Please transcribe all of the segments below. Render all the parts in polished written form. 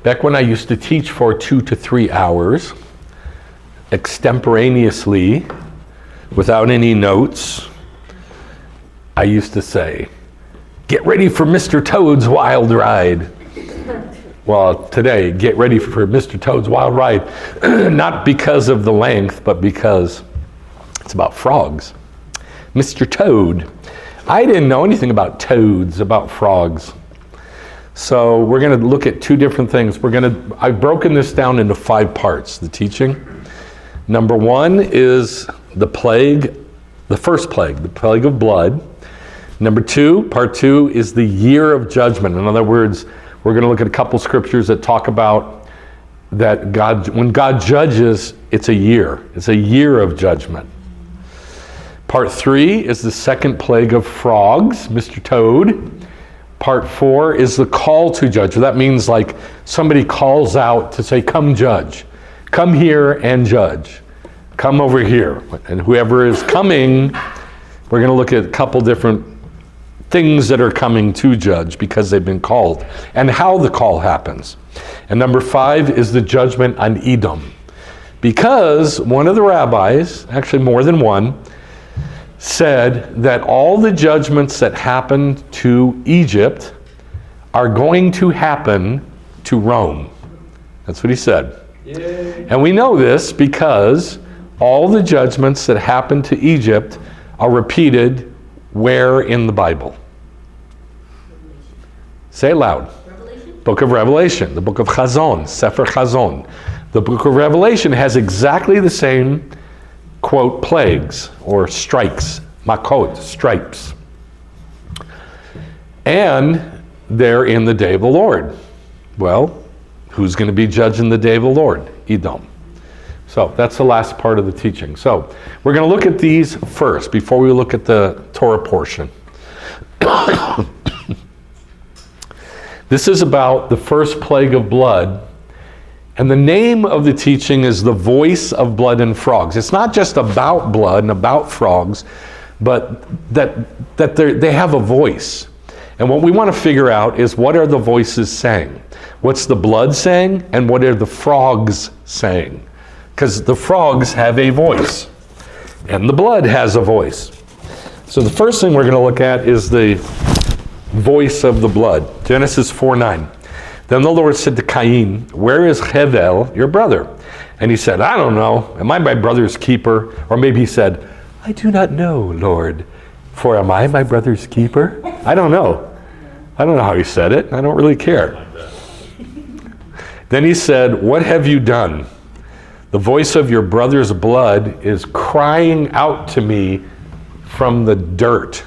Back when I used to teach for 2 to 3 hours, extemporaneously, without any notes, I used to say, "Get ready for Mr. Toad's wild ride." Well, today, get ready for Mr. Toad's wild ride. Not because of the length, but because it's about frogs. Mr. Toad. I didn't know anything about toads, about frogs. So we're going to look at 2 different things. I've broken this down into 5 parts, the teaching. Number 1 is the plague, the first plague, the plague of blood. Number 2, part 2, is the year of judgment. In other words, we're going to look at a couple scriptures that talk about that when God judges, it's a year. It's a year of judgment. Part 3 is the second plague of frogs, Mr. Toad. Part 4 is the call to judge. That means like somebody calls out to say, "Come judge. Come here and judge. Come over here." And whoever is coming, we're going to look at a couple different things that are coming to judge because they've been called and how the call happens. And number 5 is the judgment on Edom. Because one of the rabbis, actually more than one, said that all the judgments that happened to Egypt are going to happen to Rome. That's what he said. Yay. And we know this because all the judgments that happened to Egypt are repeated where in the Bible? Say it loud. Revelation? Book of Revelation, the book of Chazon, Sefer Chazon. The book of Revelation has exactly the same, quote, plagues or strikes, makot, stripes. And they're in the day of the Lord. Well, who's going to be judging the day of the Lord? Edom. So that's the last part of the teaching. So we're going to look at these first before we look at the Torah portion. This is about the first plague of blood. And the name of the teaching is the voice of blood and frogs. It's not just about blood and about frogs, but that they have a voice. And what we want to figure out is, what are the voices saying? What's the blood saying? And what are the frogs saying? Because the frogs have a voice, and the blood has a voice. So the first thing we're going to look at is the voice of the blood. Genesis 4:9. Then the Lord said to Cain, "Where is Hevel, your brother?" And he said, "I don't know. Am I my brother's keeper?" Or maybe he said, "I do not know, Lord, for am I my brother's keeper?" I don't know. I don't know how he said it. I don't really care. Then he said, "What have you done? The voice of your brother's blood is crying out to me from the dirt."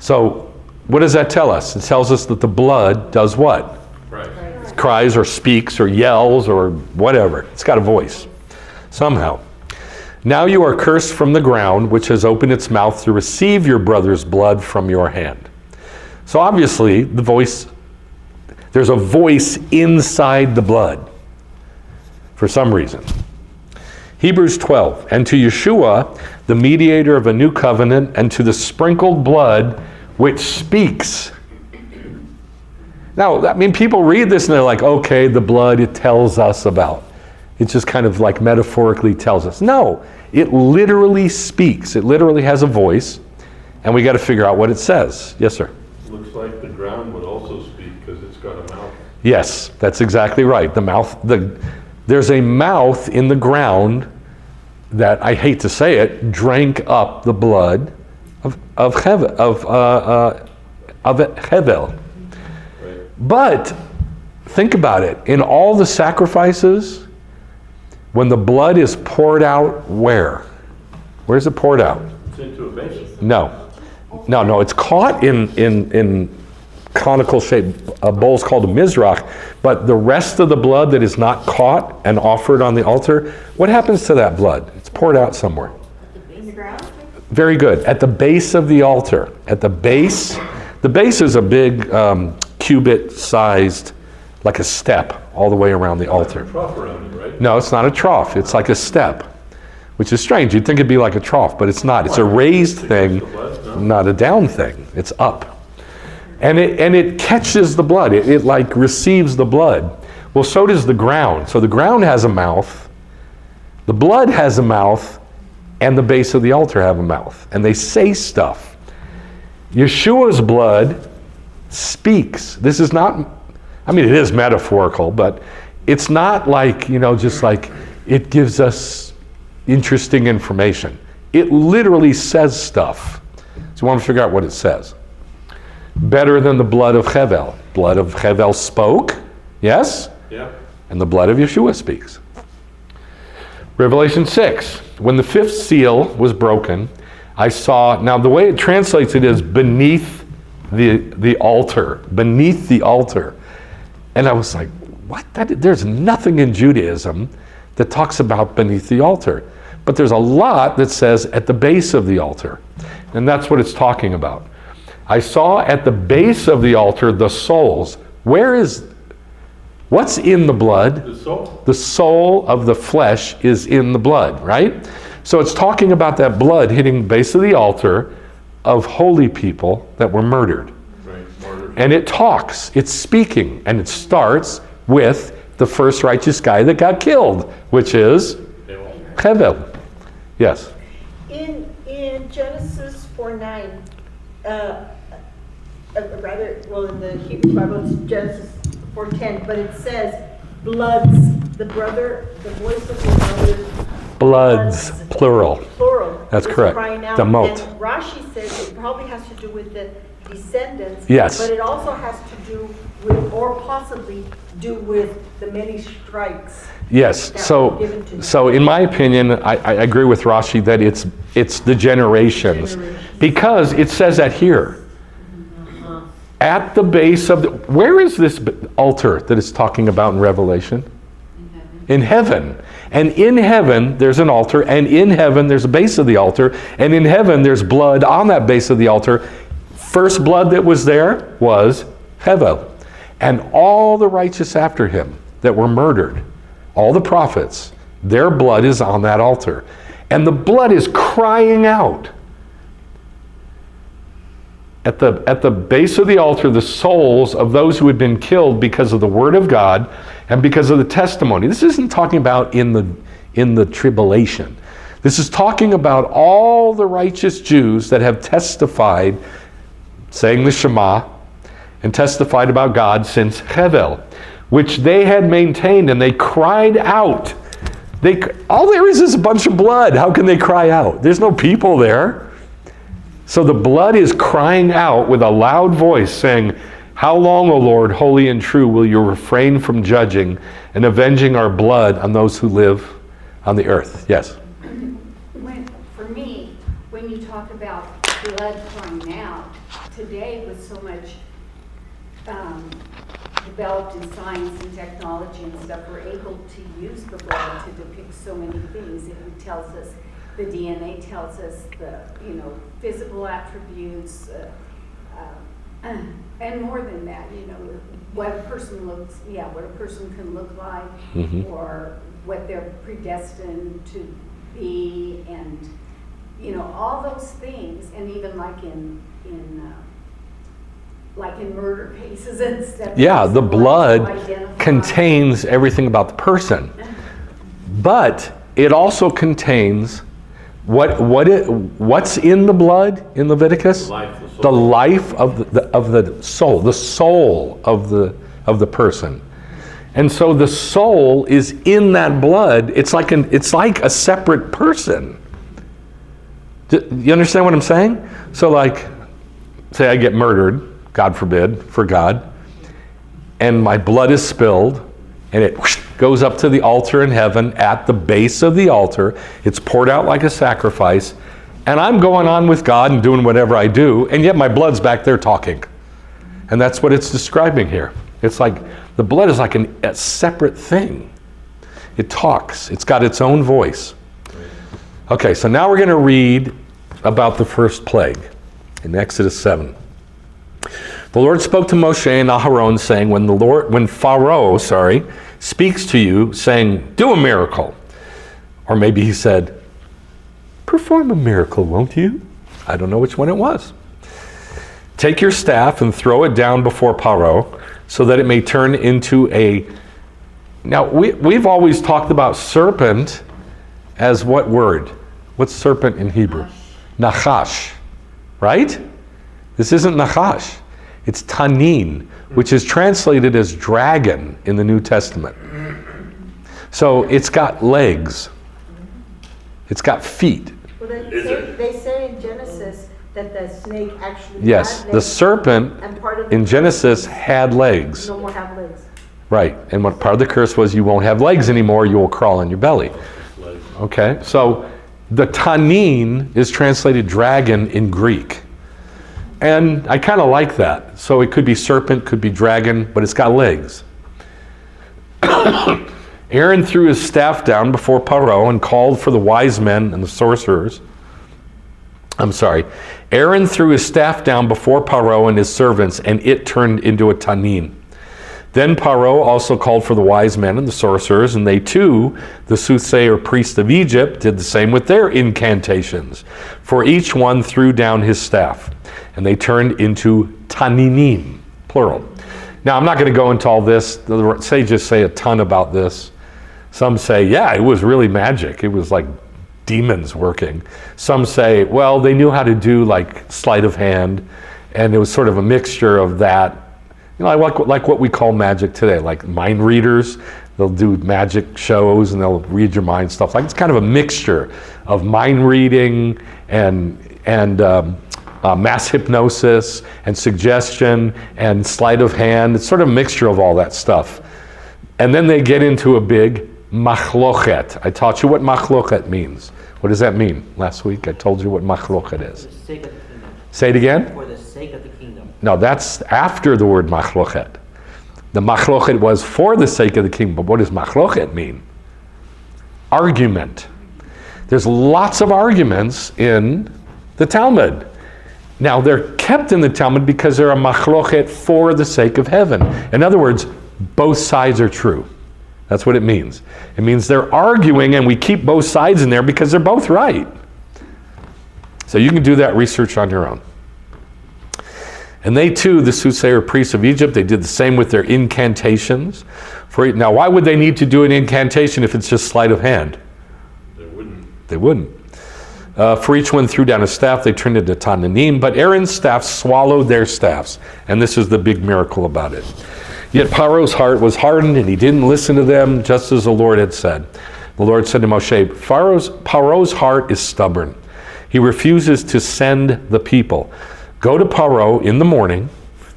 So what does that tell us? It tells us that the blood does what? Right. It cries or speaks or yells or whatever. It's got a voice somehow. "Now you are cursed from the ground, which has opened its mouth to receive your brother's blood from your hand." So obviously the voice, there's a voice inside the blood for some reason. Hebrews 12, "And to Yeshua, the mediator of a new covenant, and to the sprinkled blood which speaks." Now, I mean, people read this and they're like, okay, the blood, it tells us about. It just kind of like metaphorically tells us. No, it literally speaks. It literally has a voice, and we got to figure out what it says. Yes, sir? Looks like the ground would also speak because it's got a mouth. Yes, that's exactly right. The mouth, there's a mouth in the ground that, I hate to say it, drank up the blood of Hevel. Right. But think about it. In all the sacrifices, when the blood is poured out, where? Where's it poured out? It's into a basin. No. It's caught in conical shaped bowls called a mizrach, but the rest of the blood that is not caught and offered on the altar, what happens to that blood? It's poured out somewhere. In the ground? Very good. At the base of the altar. At the base is a big cubit-sized, like a step, all the way around the altar. There's a trough around it, right? No, it's not a trough. It's like a step, which is strange. You'd think it'd be like a trough, but it's not. It's a raised thing, not a down thing. It's up. And it catches the blood. It like receives the blood. Well, so does the ground. So the ground has a mouth, the blood has a mouth, and the base of the altar have a mouth. And they say stuff. Yeshua's blood speaks. This is not, I mean, it is metaphorical, but it's not like, just like it gives us interesting information. It literally says stuff. So you want to figure out what it says. Better than the blood of Hevel. Blood of Hevel spoke, yes? Yeah. And the blood of Yeshua speaks. Revelation 6. When the fifth seal was broken, I saw, now the way it translates it is beneath the altar. Beneath the altar. And I was like, what? There's nothing in Judaism that talks about beneath the altar. But there's a lot that says at the base of the altar. And that's what it's talking about. I saw at the base of the altar the souls. What's in the blood? The soul. The soul of the flesh is in the blood, right? So it's talking about that blood hitting the base of the altar of holy people that were murdered. Right. Martyrs. And it talks, it's speaking, and it starts with the first righteous guy that got killed, which is Hevel. Yes? In Genesis 4:9, in the Hebrew Bible it's Genesis 4:10, but it says bloods, the voice of the brothers. Bloods, plural. Plural. That's is correct. Crying out. The mot. And Rashi says it probably has to do with the descendants. Yes. But it also has to do with, or possibly do with the many strikes. Yes, that were given to them. so in my opinion, I agree with Rashi that it's the generations. Because it says that here. At the base of where is this altar that it's talking about in Revelation? In heaven. And in heaven, there's an altar, and in heaven, there's a base of the altar, and in heaven, there's blood on that base of the altar. First blood that was there was Hevel. And all the righteous after him that were murdered, all the prophets, their blood is on that altar. And the blood is crying out. At the base of the altar, the souls of those who had been killed because of the word of God and because of the testimony. This isn't talking about in the tribulation. This is talking about all the righteous Jews that have testified, saying the Shema, and testified about God since Hevel, which they had maintained, and they cried out. All there is a bunch of blood. How can they cry out? There's no people there. So the blood is crying out with a loud voice, saying, "How long, O Lord, holy and true, will you refrain from judging and avenging our blood on those who live on the earth?" Yes? For me, when you talk about blood crying out, today with so much developed in science and technology and stuff, we're able to use the blood to depict so many things. It tells us, the DNA tells us the physical attributes, and more than that, what a person can look like, Mm-hmm. or what they're predestined to be, and all those things, and even like in murder cases and stuff. Yeah, the blood contains everything about the person. But it also contains what's in the blood in Leviticus? The life of the soul, the soul of the person. And so the soul is in that blood. It's like a separate person. Do you understand what I'm saying? So like, say I get murdered, God forbid, for God, and my blood is spilled, and it goes up to the altar in heaven at the base of the altar. It's poured out like a sacrifice, and I'm going on with God and doing whatever I do, and yet my blood's back there talking. And that's what it's describing here. It's like the blood is like a separate thing. It talks. It's got its own voice. Okay, so now we're going to read about the first plague in Exodus 7. The Lord spoke to Moshe and Aharon, saying, when Pharaoh speaks to you, saying, "Do a miracle." Or maybe he said, "Perform a miracle, won't you?" I don't know which one it was. "Take your staff and throw it down before Pharaoh, so that it may turn into a Now, we've always talked about serpent as what word? What's serpent in Hebrew? Nachash, right? This isn't Nachash. It's tanin, which is translated as dragon in the New Testament. So it's got legs. It's got feet. Well, they say in Genesis that the snake actually Yes, had the legs, serpent and part of the in curse Genesis is had legs. no more have legs. Right, and what part of the curse was you won't have legs anymore, you will crawl on your belly. Okay, so the tanin is translated dragon in Greek. And I kind of like that. So it could be serpent, could be dragon, but it's got legs. Aaron threw his staff down before Paro and called for the wise men and the sorcerers. Aaron threw his staff down before Paro and his servants, and it turned into a tanin. Then Paro also called for the wise men and the sorcerers, and they too, the soothsayer priest of Egypt, did the same with their incantations. For each one threw down his staff, and they turned into taninim, plural. Now, I'm not going to go into all this. The sages say a ton about this. Some say, yeah, it was really magic. It was like demons working. Some say, well, they knew how to do like sleight of hand, and it was sort of a mixture of that. You know, like what we call magic today, like mind readers. They'll do magic shows and they'll read your mind, stuff like. It's kind of a mixture of mind reading and mass hypnosis and suggestion and sleight of hand. It's sort of a mixture of all that stuff. And then they get into a big machlochet. I taught you what machlochet means. What does that mean? Last week I told you what machlochet is. For the sake of the kingdom. Say it again? For the sake of the kingdom. No, that's after the word machlochet. The machlochet was for the sake of the kingdom, but what does machlochet mean? Argument. There's lots of arguments in the Talmud. Now, they're kept in the Talmud because they're a machlochet for the sake of heaven. In other words, both sides are true. That's what it means. It means they're arguing and we keep both sides in there because they're both right. So you can do that research on your own. And they too, the soothsayer priests of Egypt, they did the same with their incantations. Now, why would they need to do an incantation if it's just sleight of hand? They wouldn't. For each one threw down a staff, they turned into tananim, but Aaron's staff swallowed their staffs. And this is the big miracle about it. Yet Paro's heart was hardened and he didn't listen to them, just as the Lord had said. The Lord said to Moshe, Paro's heart is stubborn. He refuses to send the people. Go to Paro in the morning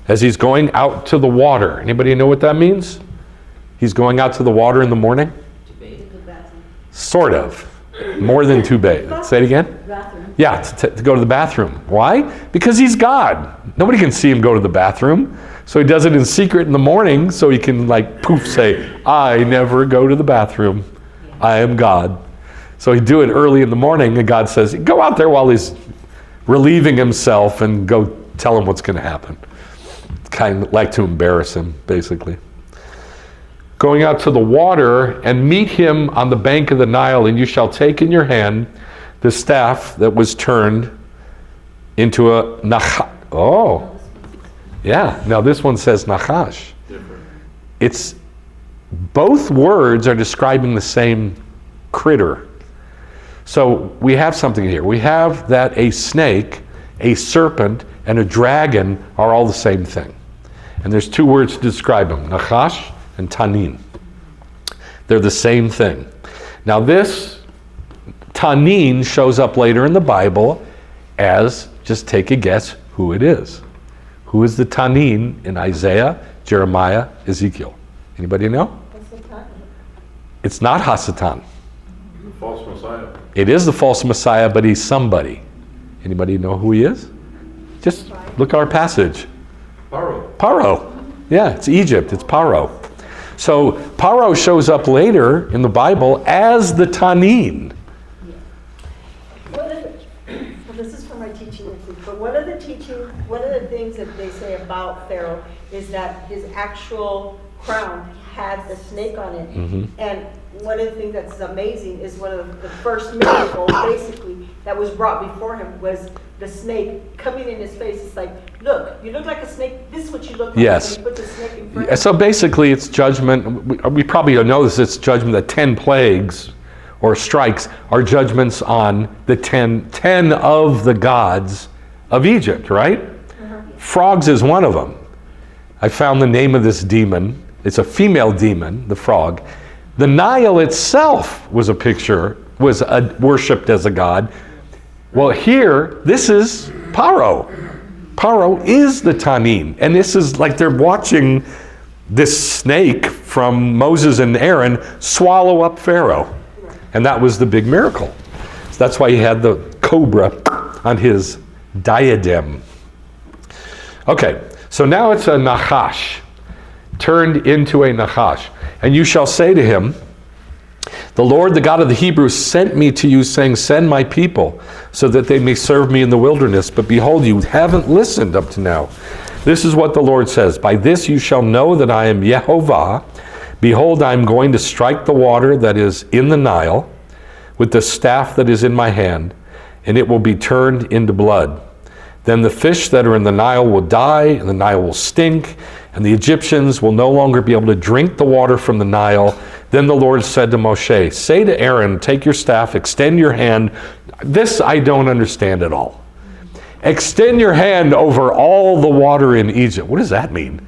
as he's going out to the water. Anybody know what that means? He's going out to the water in the morning? To bathe. Sort of. More than to bathe. Say it again? Bathroom. Yeah, to go to the bathroom. Why? Because he's God. Nobody can see him go to the bathroom. So he does it in secret in the morning so he can like poof say, I never go to the bathroom. I am God. So he'd do it early in the morning and God says, go out there while he's relieving himself and go tell him what's going to happen. Kind of like to embarrass him, basically. Going out to the water and meet him on the bank of the Nile, and you shall take in your hand the staff that was turned into a nachash. Oh, yeah. Now this one says nachash. It's both words are describing the same critter. So we have something here. We have that a snake, a serpent, and a dragon are all the same thing. And there's two words to describe them, nachash and tanin. They're the same thing. Now this tanin shows up later in the Bible as, just take a guess who it is. Who is the tanin in Isaiah, Jeremiah, Ezekiel? Anybody know? It's not Hasatan. The false Messiah. It is the false Messiah, but he's somebody. Anybody know who he is? Just look at our passage. Paro. Yeah, it's Egypt. It's Paro. So Paro shows up later in the Bible as the tanin. Well, this is from my teaching this week, but one of the things that they say about Pharaoh is that his actual crown had the snake on it. Mm-hmm. And one of the things that's amazing is one of the first miracles, basically, that was brought before him was the snake coming in his face. It's like, look, you look like a snake. This is what you look like. Yes. And he put the snake in front of So basically it's judgment. We probably know this, it's judgment. The 10 plagues or strikes are judgments on the 10 of the gods of Egypt, right? Frogs is one of them. I found the name of this demon. It's a female demon, the frog. The Nile itself was worshipped as a god. Well, here, this is Paro. Paro is the Tanin. And this is like they're watching this snake from Moses and Aaron swallow up Pharaoh. And that was the big miracle. So that's why he had the cobra on his diadem. Okay, so now it's a Nachash, turned into a Nachash. And you shall say to him, the Lord, the God of the Hebrews, sent me to you, saying, send my people, so that they may serve me in the wilderness. But behold, you haven't listened up to now. This is what the Lord says. By this you shall know that I am Yehovah. Behold, I am going to strike the water that is in the Nile with the staff that is in my hand, and it will be turned into blood. Then the fish that are in the Nile will die, and the Nile will stink, and the Egyptians will no longer be able to drink the water from the Nile. Then the Lord said to Moshe, say to Aaron, take your staff, extend your hand. This I don't understand at all. Extend your hand over all the water in Egypt. What does that mean?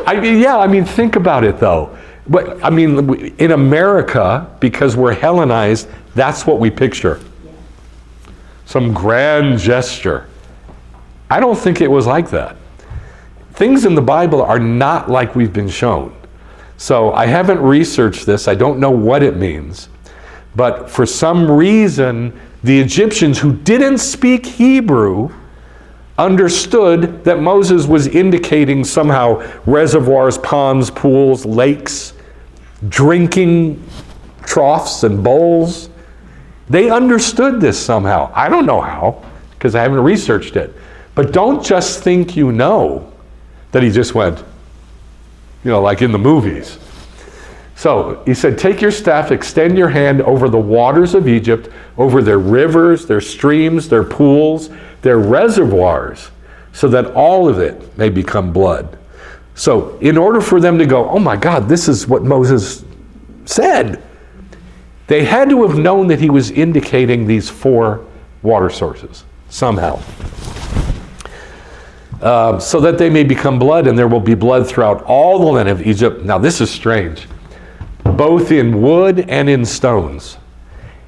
I mean, think about it though. But I mean, in America, because we're Hellenized, that's what we picture. Some grand gesture. I don't think it was like that. Things in the Bible are not like we've been shown. So I haven't researched this. I don't know what it means. But for some reason, the Egyptians who didn't speak Hebrew understood that Moses was indicating somehow reservoirs, ponds, pools, lakes, drinking troughs and bowls. They understood this somehow. I don't know how, because I haven't researched it. But don't just think you know that he just went, like in the movies. So he said, take your staff, extend your hand over the waters of Egypt, over their rivers, their streams, their pools, their reservoirs, so that all of it may become blood. So in order for them to go, oh my God, this is what Moses said, they had to have known that he was indicating these 4 water sources somehow. So that they may become blood, and there will be blood throughout all the land of Egypt. Now this is strange. Both in wood and in stones.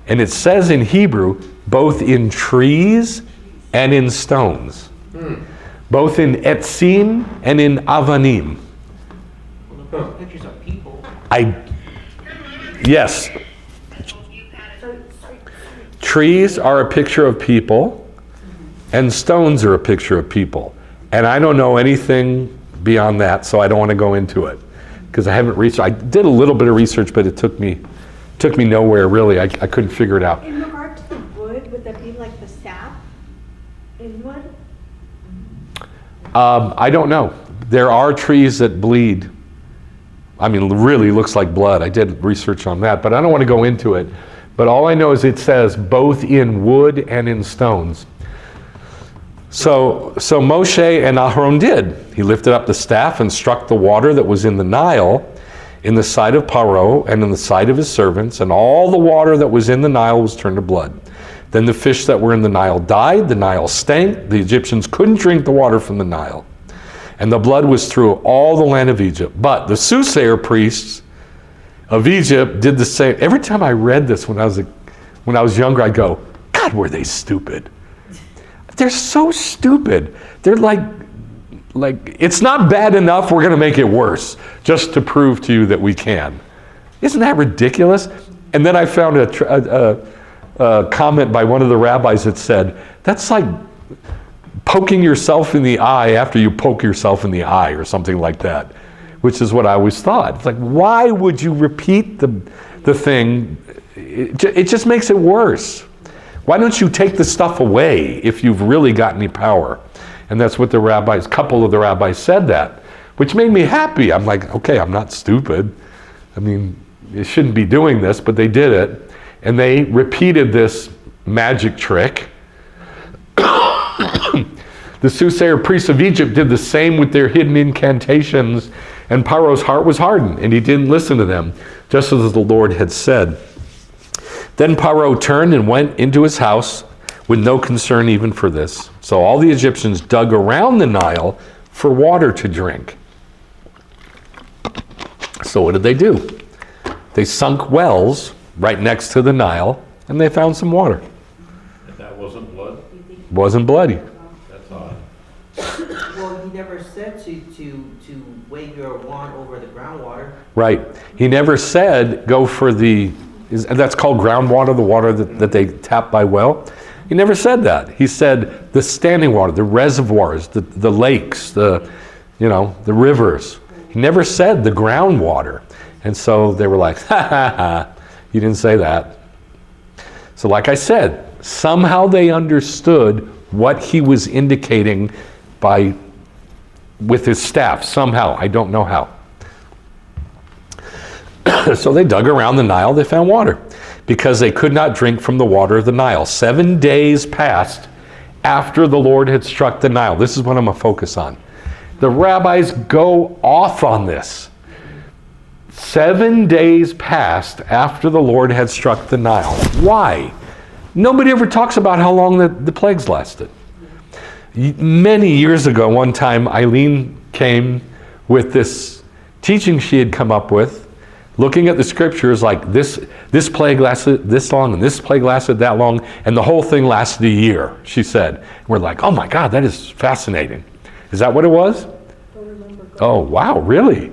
And it says in Hebrew, both in trees and in stones. Both in etzim and in avanim. Pictures of people. Yes. Trees are a picture of people, and stones are a picture of people. And I don't know anything beyond that, so I don't want to go into it. Because I haven't researched. I did a little bit of research, but it took me nowhere, really. I couldn't figure it out. In regard to the wood, would that be like the sap in wood? I don't know. There are trees that bleed. I mean, really looks like blood. I did research on that, but I don't want to go into it. But all I know is it says both in wood and in stones. So Moshe and Aharon did. He lifted up the staff and struck the water that was in the Nile, in the sight of Paro and in the sight of his servants, and all the water that was in the Nile was turned to blood. Then the fish that were in the Nile died, the Nile stank, the Egyptians couldn't drink the water from the Nile. And the blood was through all the land of Egypt. But the soothsayer priests of Egypt did the same. Every time I read this when I was younger, I'd go, God, were they stupid. They're so stupid. They're like it's not bad enough, we're going to make it worse just to prove to you that we can. Isn't that ridiculous? And then I found a comment by one of the rabbis that said, that's like poking yourself in the eye after you poke yourself in the eye or something like that, which is what I always thought. It's like, why would you repeat the thing? It just makes it worse. Why don't you take the stuff away if you've really got any power? And that's what a couple of the rabbis said that, which made me happy. I'm like, okay, I'm not stupid. I mean, you shouldn't be doing this, but they did it. And they repeated this magic trick. The soothsayer priests of Egypt did the same with their hidden incantations, and Paro's heart was hardened, and he didn't listen to them, just as the Lord had said. Then Paro turned and went into his house with no concern even for this. So all the Egyptians dug around the Nile for water to drink. So what did they do? They sunk wells right next to the Nile, and they found some water. And that wasn't blood? Wasn't bloody. That's odd. Well, he never said to wave your wand over the groundwater. Right. He never said go for and that's called groundwater, the water that they tap by well. He never said that. He said the standing water, the reservoirs, the lakes, the rivers. He never said the groundwater. And so they were like, ha ha ha, you didn't say that. So like I said, somehow they understood what he was indicating with his staff. Somehow, I don't know how. So they dug around the Nile, they found water, because they could not drink from the water of the Nile. 7 days passed after the Lord had struck the Nile. This is what I'm going to focus on. The rabbis go off on this. 7 days passed after the Lord had struck the Nile. Why? Nobody ever talks about how long the plagues lasted. Many years ago, one time, Eileen came with this teaching she had come up with, looking at the scriptures like this plague lasted this long and this plague lasted that long, and the whole thing lasted a year, she said. We're like, oh my God, that is fascinating. Is that what it was? Oh, wow, really?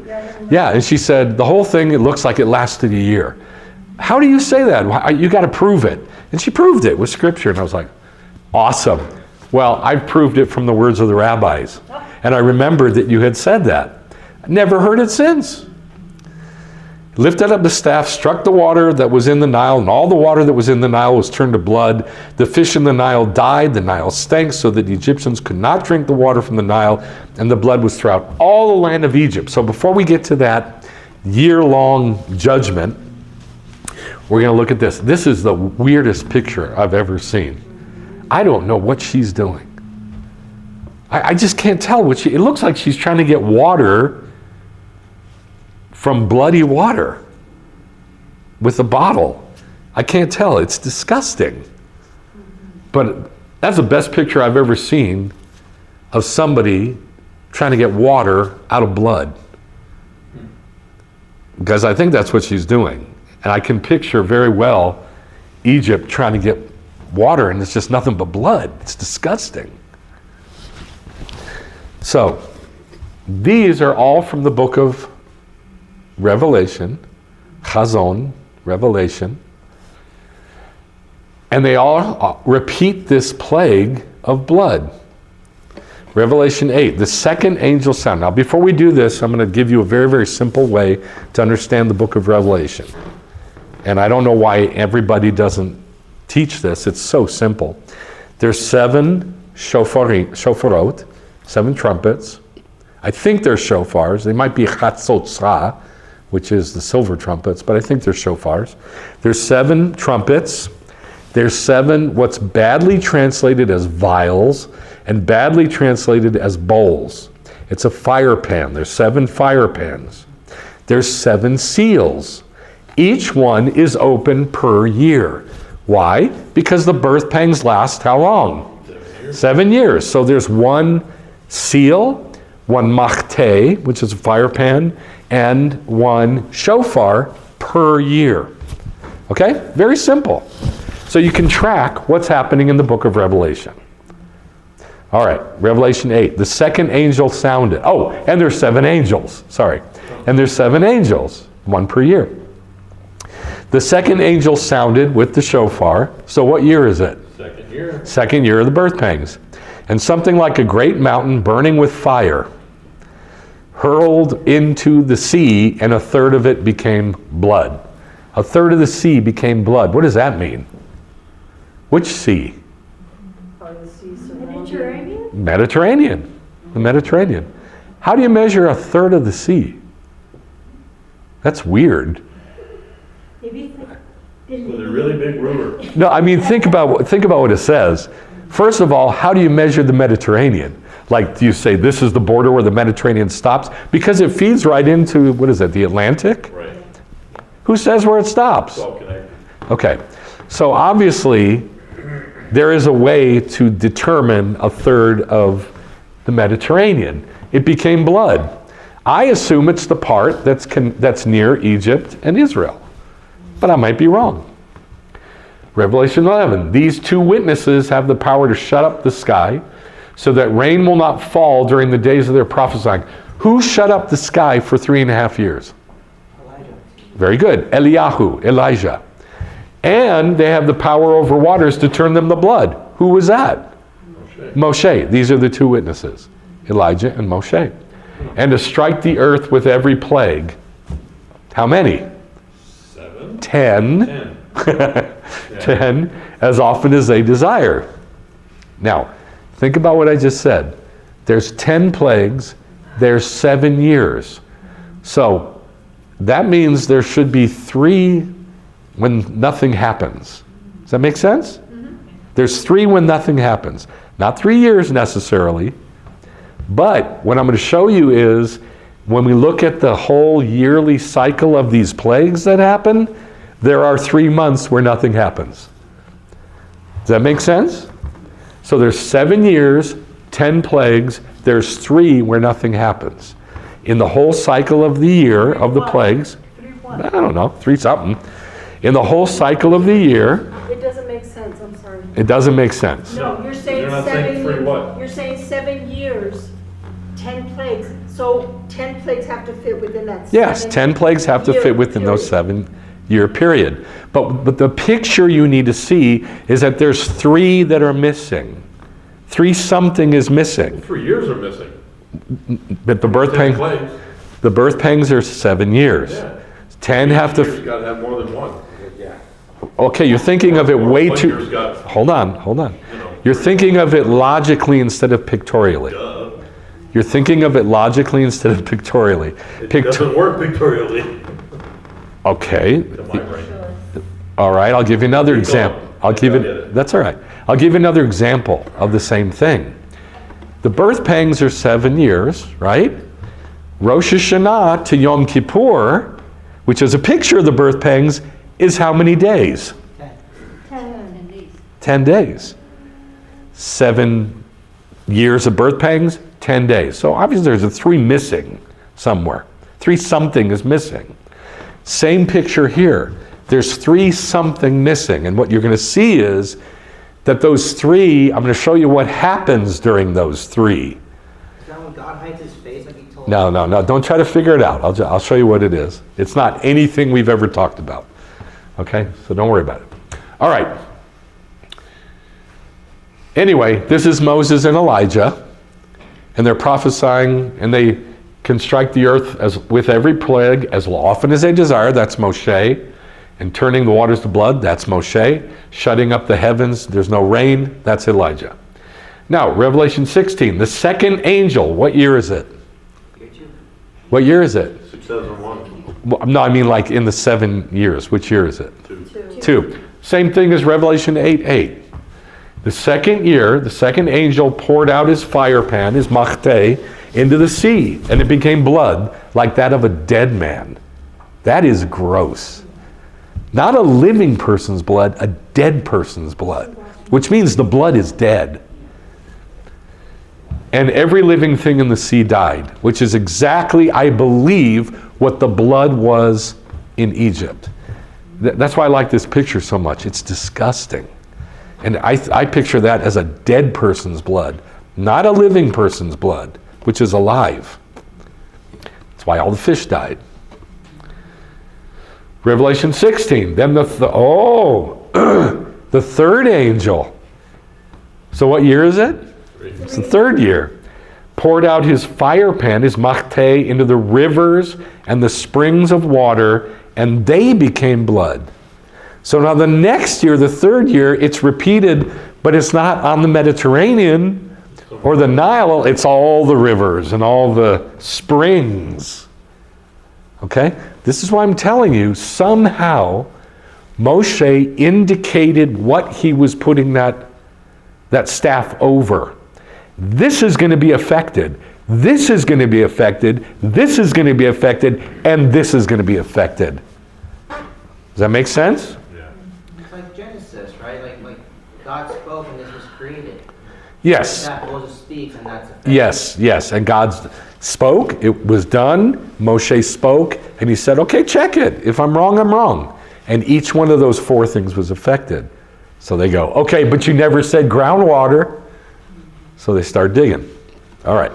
Yeah, and she said, the whole thing, it looks like it lasted a year. How do you say that? You got to prove it. And she proved it with scripture, and I was like, awesome. Well, I've proved it from the words of the rabbis. And I remembered that you had said that. Never heard it since. Lifted up the staff, struck the water that was in the Nile, and all the water that was in the Nile was turned to blood. The fish in the Nile died, the Nile stank, so that the Egyptians could not drink the water from the Nile, and the blood was throughout all the land of Egypt. So before we get to that year-long judgment, we're going to look at this. This is the weirdest picture I've ever seen. I don't know what she's doing. I just can't tell it looks like she's trying to get water from bloody water with a bottle. I can't tell. It's disgusting. But that's the best picture I've ever seen of somebody trying to get water out of blood. Because I think that's what she's doing. And I can picture very well Egypt trying to get water, and it's just nothing but blood. It's disgusting. So, these are all from the book of Revelation, Chazon, Revelation, and they all repeat this plague of blood. Revelation 8, the second angel sound. Now, before we do this, I'm going to give you a very, very simple way to understand the book of Revelation. And I don't know why everybody doesn't teach this. It's so simple. There's 7 shofarot, 7 trumpets. I think they're shofars. They might be chatzotzra, which is the silver trumpets, but I think they're shofars. There's 7 trumpets. There's 7 what's badly translated as vials and badly translated as bowls. It's a fire pan. There's 7 fire pans. There's 7 seals. Each one is open per year. Why? Because the birth pangs last how long? 7 years. So there's 1 seal, 1 machteh, which is a fire pan, and 1 shofar per year. Okay? Very simple. So you can track what's happening in the book of Revelation. All right, Revelation 8. The second angel sounded. Oh, and there's 7 angels. Sorry. And there's 7 angels, 1 per year. The second angel sounded with the shofar. So what year is it? Second year. Second year of the birth pangs. And something like a great mountain burning with fire hurled into the sea, and a third of it became blood. A third of the sea became blood. What does that mean? Which sea? Or the sea surrounding. Mediterranean? Mediterranean. The Mediterranean. How do you measure a third of the sea? That's weird. Maybe With a really big ruler. No, I mean, think about what it says. First of all, how do you measure the Mediterranean? Like, do you say this is the border where the Mediterranean stops? Because it feeds right into, what is it, the Atlantic? Right. Who says where it stops? It's all connected. Okay, so obviously, there is a way to determine a third of the Mediterranean. It became blood. I assume it's the part that's near Egypt and Israel, but I might be wrong. Revelation 11, these two witnesses have the power to shut up the sky so that rain will not fall during the days of their prophesying. Who shut up the sky for 3.5 years? Elijah. Very good. Elijah. And they have the power over waters to turn them to blood. Who was that? Moshe. These are the two witnesses, Elijah and Moshe. And to strike the earth with every plague. How many? 7. 10. 10. 10, as often as they desire. Now, think about what I just said. There's 10 plagues, there's 7 years. So that means there should be 3 when nothing happens. Does that make sense? There's 3 when nothing happens. Not 3 years necessarily, but what I'm going to show you is when we look at the whole yearly cycle of these plagues that happen, there are 3 months where nothing happens. Does that make sense? So there's 7 years, 10 plagues, there's 3 where nothing happens. In the whole cycle of the year of the plagues, I don't know, 3 something. In the whole cycle of the year, it doesn't make sense, I'm sorry. it doesn't make sense. No, you're saying You're not saying free what? You're saying 7 years, 10 plagues. So 10 plagues have to fit within that. Yes, 10 plagues have to fit within those 7-year period. But the picture you need to see is that there's 3 that are missing. 3 something is missing. 3 years are missing. But the birth 10 pangs, plagues. the birth pangs are 7 years. Yeah. 10 have Years to. got to have more than one. Okay, you're thinking of it way One too. year's got, Hold on. you know, You're thinking of it logically instead of pictorially. duh. You're thinking of it logically instead of pictorially. It doesn't work pictorially. Okay. To my brain. All right, I'll give you another Keep example. going. I'll give I get it. it. That's all right. I'll give you another example of the same thing. The birth pangs are 7 years, right? Rosh Hashanah to Yom Kippur, which is a picture of the birth pangs, is how many days? 10 days. 7 years of birth pangs, 10 days. So obviously there's a 3 missing somewhere. 3 something is missing. Same picture here. There's 3 something missing. And what you're going to see is that those 3, I'm going to show you what happens during those 3. Is that when God hides his face like he told No, don't try to figure it out. I'll show you what it is. It's not anything we've ever talked about. Okay, so don't worry about it. All right. Anyway, this is Moses and Elijah, and they're prophesying, and they can strike the earth with every plague as often as they desire. That's Moshe. And turning the waters to blood, that's Moshe. Shutting up the heavens, there's no rain, that's Elijah. Now, Revelation 16, the second angel, what year is it? What year is it? 6001. Well, no, I mean like in the 7 years. Which year is it? 2. 2. Same thing as Revelation 8:8. The second year, the second angel poured out his fire pan, his machteh, into the sea, and it became blood like that of a dead man. That is gross. Not a living person's blood, a dead person's blood, which means the blood is dead. And every living thing in the sea died, which is exactly, I believe, what the blood was in Egypt. That's why I like this picture so much. It's disgusting. And I picture that as a dead person's blood, not a living person's blood, which is alive. That's why all the fish died. Revelation 16, then the third angel. So what year is it? It's the 3rd year. Poured out his fire pan, his machteh, into the rivers and the springs of water, and they became blood. So now the next year, the 3rd year, it's repeated, but it's not on the Mediterranean. Or the Nile, it's all the rivers and all the springs. Okay? This is why I'm telling you, somehow Moshe indicated what he was putting that staff over. This is going to be affected. This is going to be affected. This is going to be affected. And this is going to be affected. Does that make sense? Yeah. It's like Genesis, right? Like God spoke and this was created. Yes. That Moses speaks and that's it. Yes. And God spoke. It was done. Moshe spoke. And he said, okay, check it. If I'm wrong, I'm wrong. And each one of those 4 things was affected. So they go, okay, but you never said groundwater. So they start digging. All right.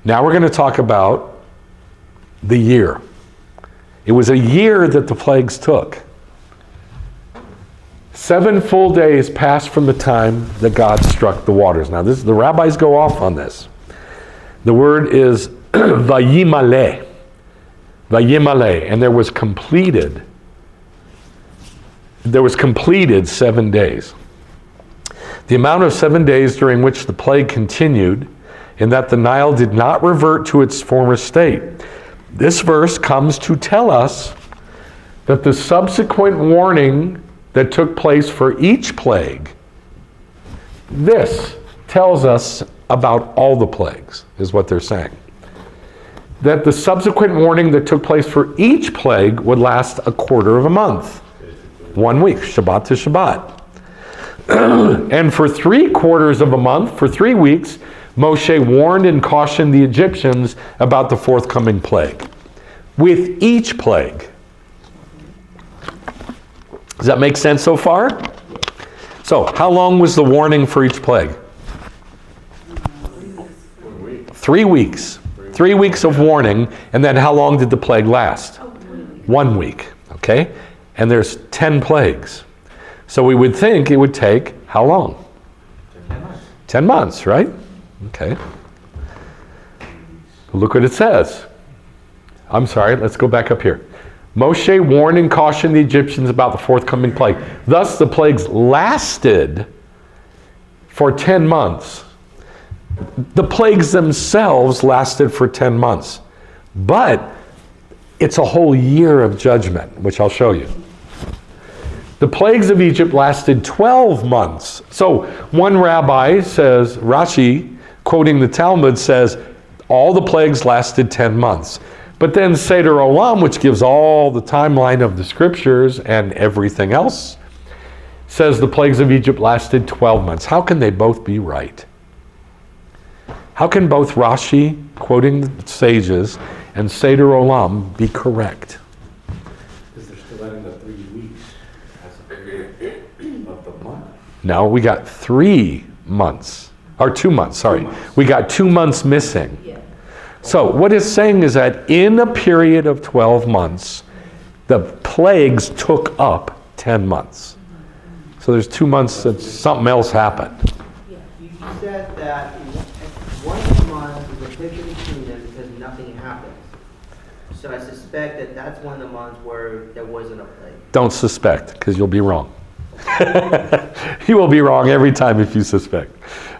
Now we're going to talk about the year. It was a year that the plagues took. 7 full days passed from the time that God struck the waters. Now the rabbis go off on this. The word is vayimale. Vayimale. And there was completed 7 days. The amount of 7 days during which the plague continued, in that the Nile did not revert to its former state. This verse comes to tell us that the subsequent warning that took place for each plague, this tells us about all the plagues, is what they're saying. That the subsequent warning that took place for each plague would last a quarter of a month. 1 week, Shabbat to Shabbat. And for 3/4 of a month, for 3 weeks, Moshe warned and cautioned the Egyptians about the forthcoming plague. With each plague. Does that make sense so far? So, how long was the warning for each plague? 1 week. 3 weeks. 3 weeks of warning, and then how long did the plague last? 1 week, okay? And there's 10 plagues. So we would think it would take how long? 10 months. 10 months, right? Okay. Look what it says. I'm sorry, let's go back up here. Moshe warned and cautioned the Egyptians about the forthcoming plague. Thus the plagues lasted for 10 months. The plagues themselves lasted for 10 months. But it's a whole year of judgment, which I'll show you. The plagues of Egypt lasted 12 months. So one rabbi says, Rashi, quoting the Talmud, says, all the plagues lasted 10 months. But then Seder Olam, which gives all the timeline of the scriptures and everything else, says the plagues of Egypt lasted 12 months. How can they both be right? How can both Rashi, quoting the sages, and Seder Olam be correct? Because they're still adding the 3 weeks as a period of the month. No, we got 3 months. Or 2 months, sorry. 2 months. We got 2 months missing. Yeah. So what it's saying is that in a period of 12 months, the plagues took up 10 months. So there's 2 months that something else happened. You said that 1 month is a picture between them because nothing happens. So I suspect that that's one of the months where there wasn't a plague. Don't suspect, because you'll be wrong. You will be wrong every time if you suspect.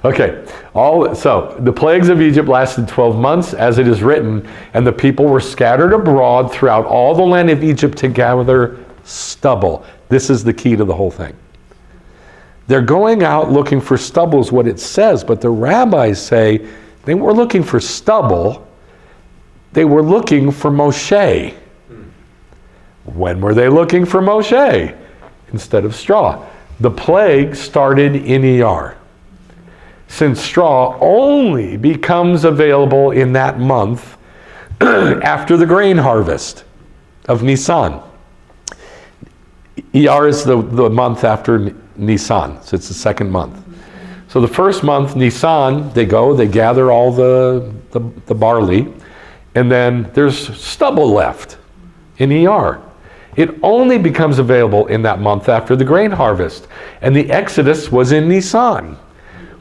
Okay, so the plagues of Egypt lasted 12 months, as it is written, and the people were scattered abroad throughout all the land of Egypt to gather stubble. This is the key to the whole thing. They're going out looking for stubble is what it says, but the rabbis say they weren't looking for stubble, they were looking for Moshe. When were they looking for Moshe? Instead of straw. The plague started in Iyar. Since straw only becomes available in that month after the grain harvest of Nisan. Iyar is the month after Nisan, so it's the second month. So the first month, Nisan, they gather all the barley, and then there's stubble left in Iyar. It only becomes available in that month after the grain harvest. And the Exodus was in Nisan.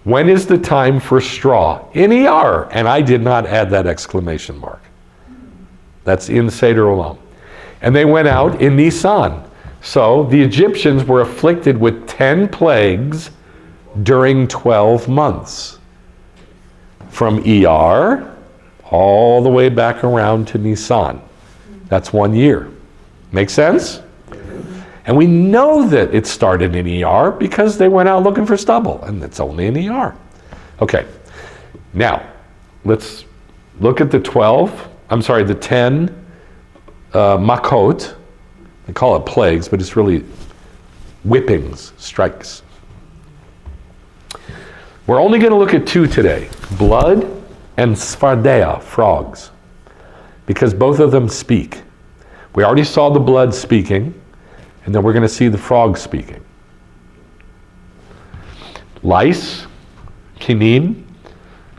When is the time for straw? In Iyar. And I did not add that exclamation mark. That's in Seder Olam. And they went out in Nisan. So the Egyptians were afflicted with 10 plagues during 12 months. from ER all the way back around to Nisan. That's 1 year. Make sense? And we know that it started in ER because they went out looking for stubble, and it's only in ER. Okay, now let's look at the 10 makot. They call it plagues, but it's really whippings, strikes. We're only going to look at 2 today, blood and sfardea, frogs, because both of them speak. We already saw the blood speaking, and then we're going to see the frogs speaking. Lice, kinim,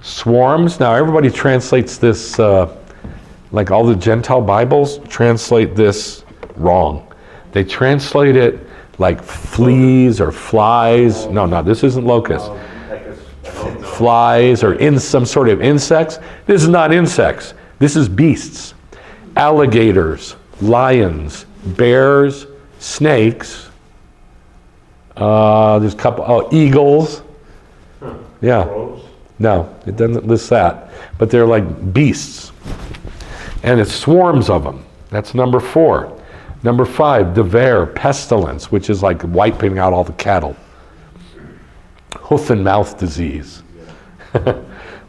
swarms. Now everybody translates this, like all the Gentile Bibles translate this wrong. They translate it like fleas or flies. No, this isn't locust. Flies or in some sort of insects. This is not insects. This is beasts. Alligators, lions, bears, snakes. There's a couple, eagles. Yeah. No, it doesn't list that. But they're like beasts. And it's swarms of them. That's number 4. Number 5, dever, pestilence, which is like wiping out all the cattle. Hoof and mouth disease.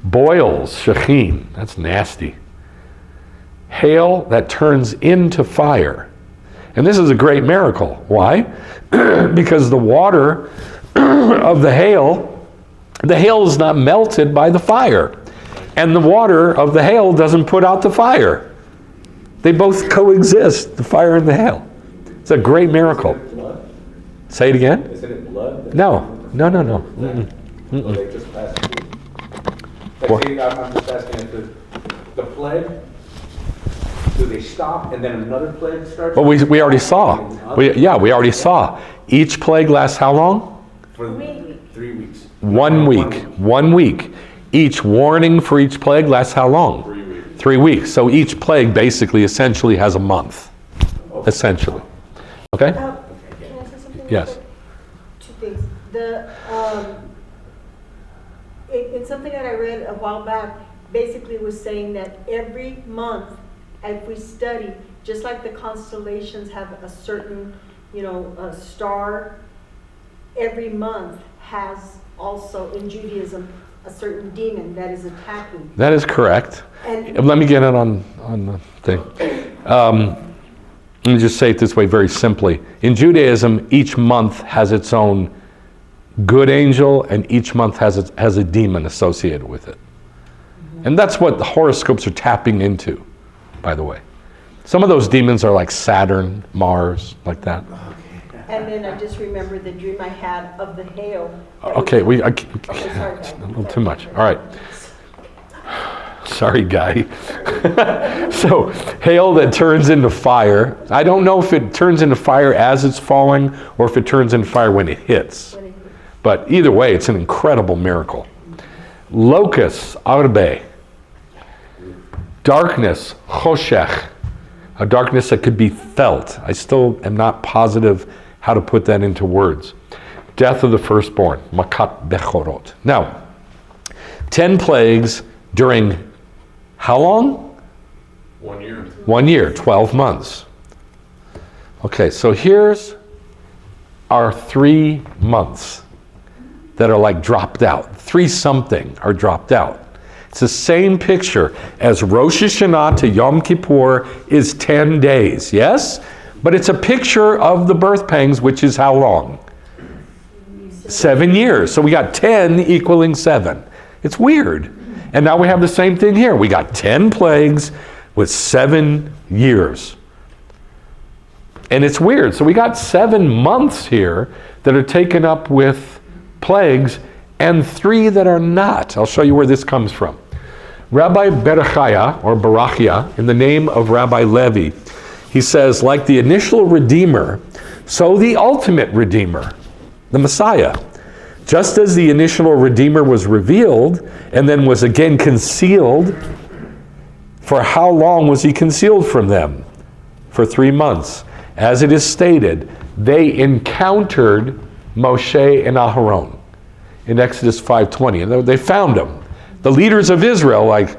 Boils, shechin, that's nasty. Hail that turns into fire. And this is a great miracle. Why? Because the water of the hail is not melted by the fire. And the water of the hail doesn't put out the fire. They both coexist, the fire and the hail. It's a great miracle. Blood? Say it again? Isn't it blood? No. Mm-mm. So they just passed through. What? See, I'm just asking if the plague, do they stop and then another plague starts? Well, we already saw. We already saw. Each plague lasts how long? For 3 weeks. 1 week. 1 week. Each warning for each plague lasts how long? 3 weeks. 3 weeks. So each plague basically essentially has a month. Essentially. Okay? Can I say something? real Yes. quick? 2 things. In something that I read a while back, basically was saying that every month, if we study, just like the constellations have a certain, a star, every month has also in Judaism a certain demon that is attacking. That is correct. And Let me get it on the thing. Let me just say it this way very simply. In Judaism, each month has its own good angel, and each month has a demon associated with it. And that's what the horoscopes are tapping into, by the way. Some of those demons are like Saturn, Mars, like that. And then I just remembered the dream I had of the hail. Okay, sorry, a guys. little too much. All right. Sorry, guy. So, hail that turns into fire. I don't know if it turns into fire as it's falling or if it turns into fire when it hits. But either way, it's an incredible miracle. Locusts, arbe. Darkness, choshech. A darkness that could be felt. I still am not positive how to put that into words. Death of the firstborn, makat bechorot. Now, 10 plagues during how long? 1 year. 1 year, 12 months. Okay, so here's our 3 months that are like dropped out. 3 something are dropped out. It's the same picture as Rosh Hashanah to Yom Kippur is 10 days, yes? But it's a picture of the birth pangs, which is how long? 7 years. So we got 10 equaling 7. It's weird. And now we have the same thing here. We got 10 plagues with 7 years. And it's weird. So we got 7 months here that are taken up with plagues and 3 that are not. I'll show you where this comes from. Rabbi Berachia, or Barachia, in the name of Rabbi Levi, he says, like the initial Redeemer, so the ultimate Redeemer, the Messiah. Just as the initial Redeemer was revealed and then was again concealed, for how long was he concealed from them? For 3 months. As it is stated, they encountered Moshe and Aharon in Exodus 5:20. And they found him. the leaders of Israel, like,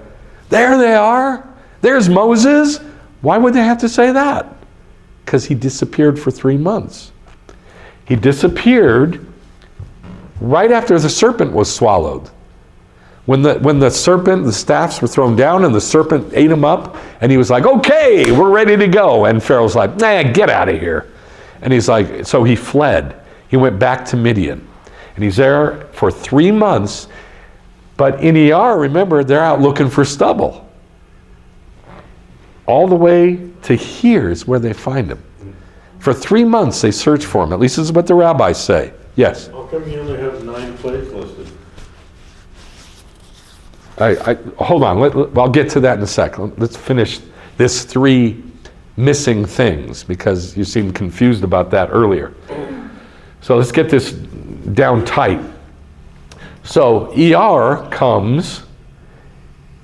there they are. There's Moses. Why would they have to say that? Because he disappeared for 3 months. He disappeared right after the serpent was swallowed. When the serpent, the staffs were thrown down and the serpent ate him up, and he was like, okay, we're ready to go. And Pharaoh's like, nah, get out of here. And he's like, so he fled. He went back to Midian. And he's there for 3 months. But in ER, remember, they're out looking for stubble. All the way to here is where they find him. For 3 months, they search for him. At least this is what the rabbis say. Yes? How come you only have 9 plagues listed? Hold on, I'll get to that in a second. Let's finish this 3 missing things, because you seemed confused about that earlier. So let's get this down tight. So ER comes,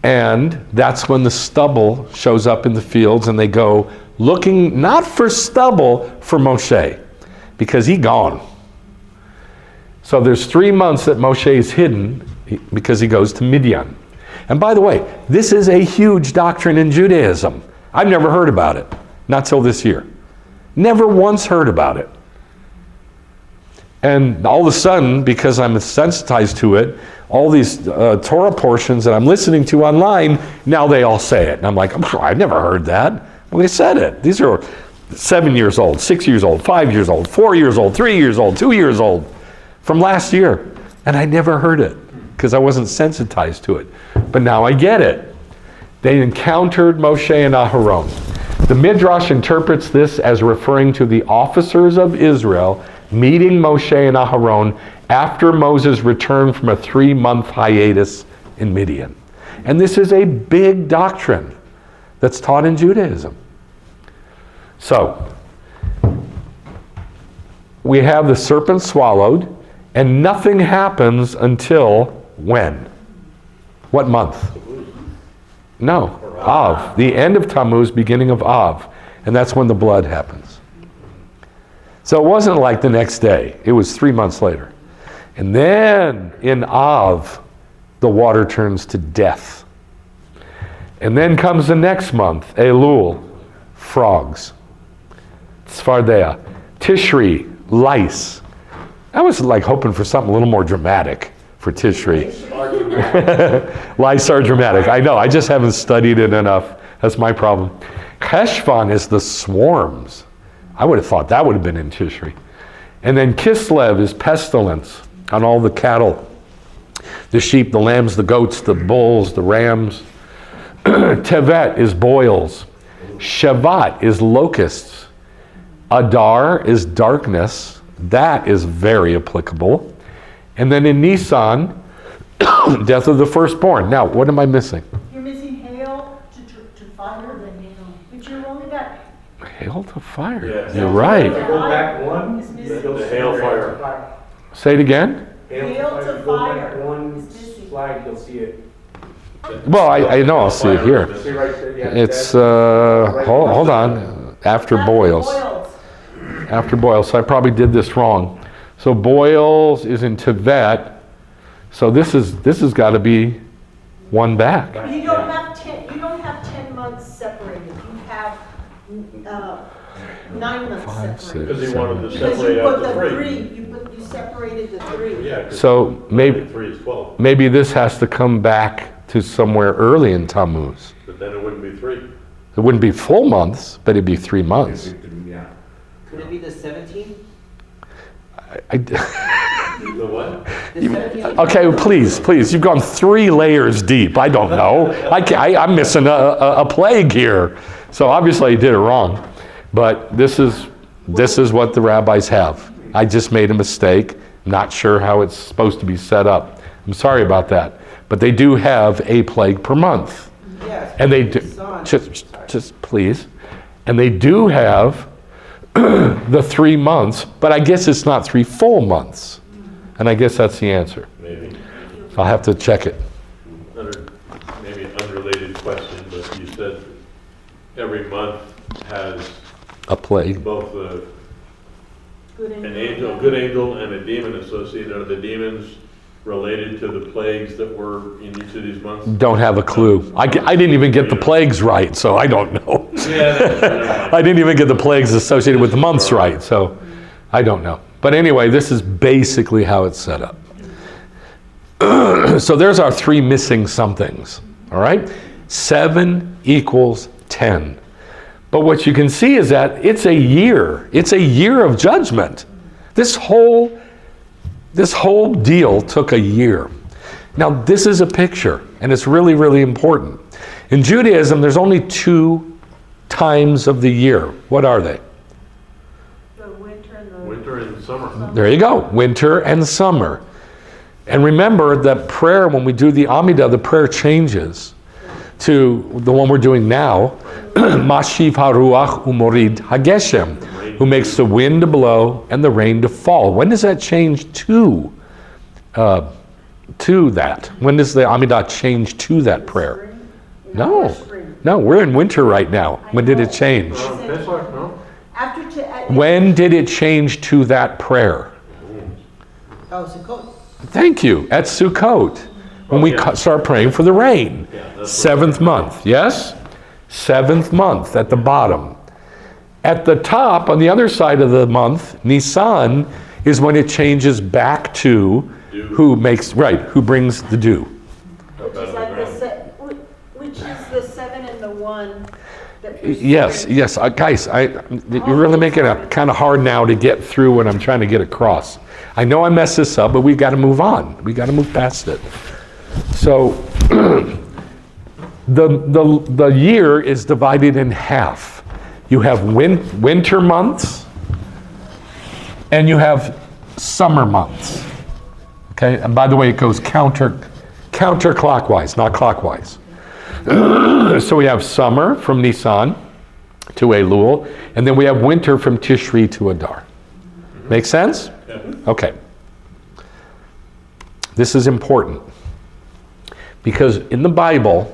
and that's when the stubble shows up in the fields, and they go looking not for stubble, for Moshe, because he gone. So there's 3 months that Moshe is hidden because he goes to Midian. And by the way, this is a huge doctrine in Judaism. I've never heard about it, not till this year. Never once heard about it. And all of a sudden, because I'm sensitized to it, all these Torah portions that I'm listening to online, now they all say it. And I'm like, I've never heard that. Well, they said it. These are 7 years old, 6 years old, 5 years old, 4 years old, 3 years old, 2 years old, from last year. And I never heard it, because I wasn't sensitized to it. But now I get it. They encountered Moshe and Aharon. The Midrash interprets this as referring to the officers of Israel meeting Moshe and Aharon after Moses returned from a 3-month hiatus in Midian. And this is a big doctrine that's taught in Judaism. So, we have the serpent swallowed, and nothing happens until when? What month? No, Av. The end of Tammuz, beginning of Av. And that's when the blood happens. So it wasn't like the next day. It was 3 months later. And then in Av, the water turns to death. And then comes the next month, Elul, frogs. Tzfardea. Tishri, lice. I was like hoping for something a little more dramatic for Tishri. Lice are dramatic. I know, I just haven't studied it enough. That's my problem. Cheshvan is the swarms. I would have thought that would have been in Tishri. And then Kislev is pestilence on all the cattle. The sheep, the lambs, the goats, the bulls, the rams. Tevet is boils. Shavat is locusts. Adar is darkness. That is very applicable. And then in Nisan, death of the firstborn. Now, what am I missing? You're missing hail to fire, but you've only got. Hail to fire. Yes. You're right. Go back one. It's missing. The hail fire. Say it again. Hail to Go fire. back one It's missing. slide, you'll see it. Well, I know I'll see it here. See right there? Yeah, It's, that's- hold on, after boils. After boils, so I probably did this wrong. So boils is in Tevet, so this has got to be one back. You don't have 10 months separated. You have 9 months 5, separated. 6, Because he 7. wanted to Because separate you out put the the 3. you separated the 3. Yeah, 'cause So maybe 3 is 12, maybe this has to come back to somewhere early in Tammuz. but then it wouldn't be 3. It wouldn't be full months, but it'd be 3 months. Yeah. Could it be the 17th? The what? The 17th? Okay, please, you've gone 3 layers deep. I don't know. I'm missing a plague here. So obviously I did it wrong. But this is what the rabbis have. I just made a mistake. Not sure how it's supposed to be set up. I'm sorry about that. But they do have a plague per month. Yes. And they do, Son. just please. And they do have the 3 months, but I guess it's not 3 full months. And I guess that's the answer. Maybe. I'll have to check it. Maybe an unrelated question, but you said every month has A plague. both Good an angel, good angel, and a demon associated. Are the demons related to the plagues that were in each of these months? Don't have a clue. I didn't even get the plagues right, so I don't know. Yeah, that's I didn't even get the plagues associated with the months right, so I don't know. But anyway, this is basically how it's set up. So there's our 3 missing somethings, all right? 7 equals 10. But what you can see is that it's a year. It's a year of judgment. This whole deal took a year. Now, this is a picture, and it's really, really important. In Judaism, there's only 2 times of the year. What are they? The winter and the. winter and summer. There you go, winter and summer. And remember that prayer, when we do the Amidah, the prayer changes to the one we're doing now, Mashiv HaRuach Umorid HaGeshem, who makes the wind to blow and the rain to fall. When does that change to that? When does the Amidah change to that prayer? No, we're in winter right now. When did it change? Pesach, no? When did it change to that prayer? Oh, Sukkot. Thank you, at Sukkot, when we start praying for the rain. 7th month, yes? 7th month at the bottom. At the top, on the other side of the month, Nisan, is when it changes back to who brings the dew. Which is like which is the 7 and the 1. Yes, guys, you're really making it kind of hard now to get through what I'm trying to get across. I know I messed this up, but we've got to move on. We've got to move past it. So, the year is divided in half. You have winter months, and you have summer months. Okay, and by the way, it goes counterclockwise, not clockwise. So we have summer from Nisan to Elul, and then we have winter from Tishri to Adar. Make sense? Yeah. Okay. This is important because in the Bible,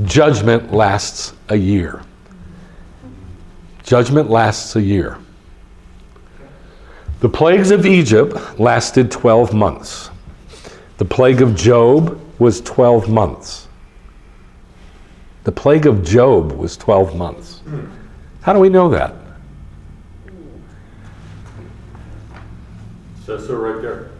judgment lasts a year. Judgment lasts a year. The plagues of Egypt lasted 12 months. The plague of Job was 12 months. The plague of Job was 12 months. How do we know that? Says so right there.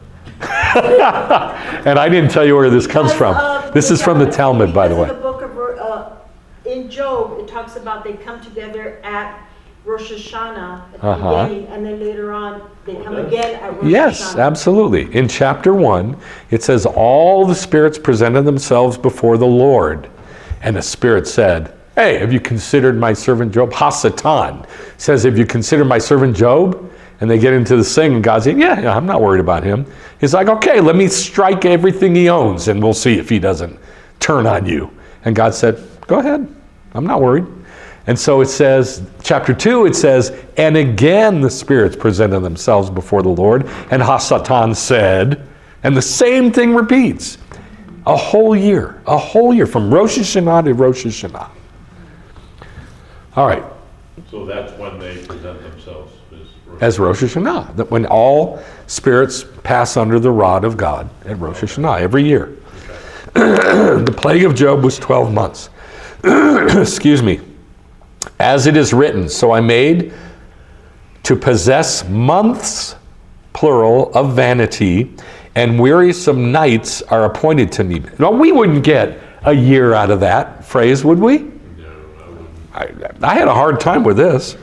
And I didn't tell you where this comes from. This is from the Talmud, by the way. Because of the book of, in Job, it talks about they come together at Rosh Hashanah at the beginning, and then later on, they come again at Rosh Yes, Hashanah. absolutely. In chapter 1, it says, all the spirits presented themselves before the Lord. And the spirit said, hey, have you considered my servant Job? Hasatan says, have you considered my servant Job? And they get into the thing, and God said, yeah, I'm not worried about him. He's like, okay, let me strike everything he owns, and we'll see if he doesn't turn on you. And God said, go ahead, I'm not worried. And so it says, chapter 2, it says, and again the spirits presented themselves before the Lord, and Hasatan said, and the same thing repeats. A whole year, from Rosh Hashanah to Rosh Hashanah. All right. So that's when they present themselves As Rosh Hashanah, that when all spirits pass under the rod of God at Rosh Hashanah every year. Okay. The plague of Job was 12 months. Excuse me. As it is written, so I made to possess months, plural, of vanity, and wearisome nights are appointed to me. Now, we wouldn't get a year out of that phrase, would we? No, I wouldn't. I had a hard time with this.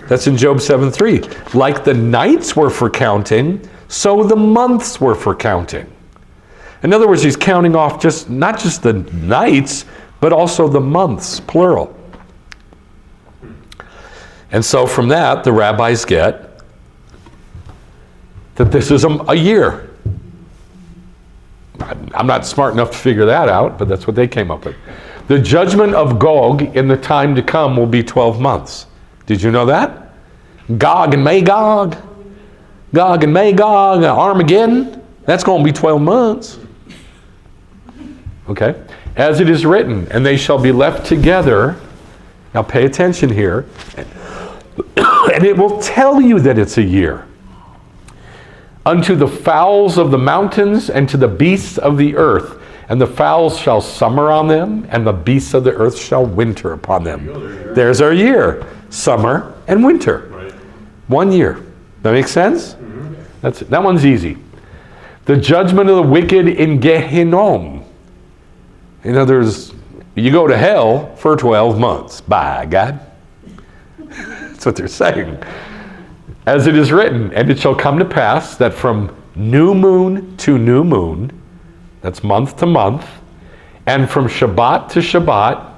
That's in Job 7:3. Like the nights were for counting, so the months were for counting. In other words, he's counting off not just the nights, but also the months, plural. And so from that, the rabbis get that this is a year. I'm not smart enough to figure that out, but that's what they came up with. The judgment of Gog in the time to come will be 12 months. Did you know that? Gog and Magog. Gog and Magog, Armageddon. That's going to be 12 months. Okay? As it is written, and they shall be left together. Now pay attention here. And it will tell you that it's a year. unto the fowls of the mountains and to the beasts of the earth. And the fowls shall summer on them, and the beasts of the earth shall winter upon them. There's our year, summer and winter. Right. 1 year. That makes sense? That one's easy. The judgment of the wicked in Gehinnom. In other words, you go to hell for 12 months. By God. That's what they're saying. As it is written, and it shall come to pass that from new moon to new moon, that's month to month, and from Shabbat to Shabbat,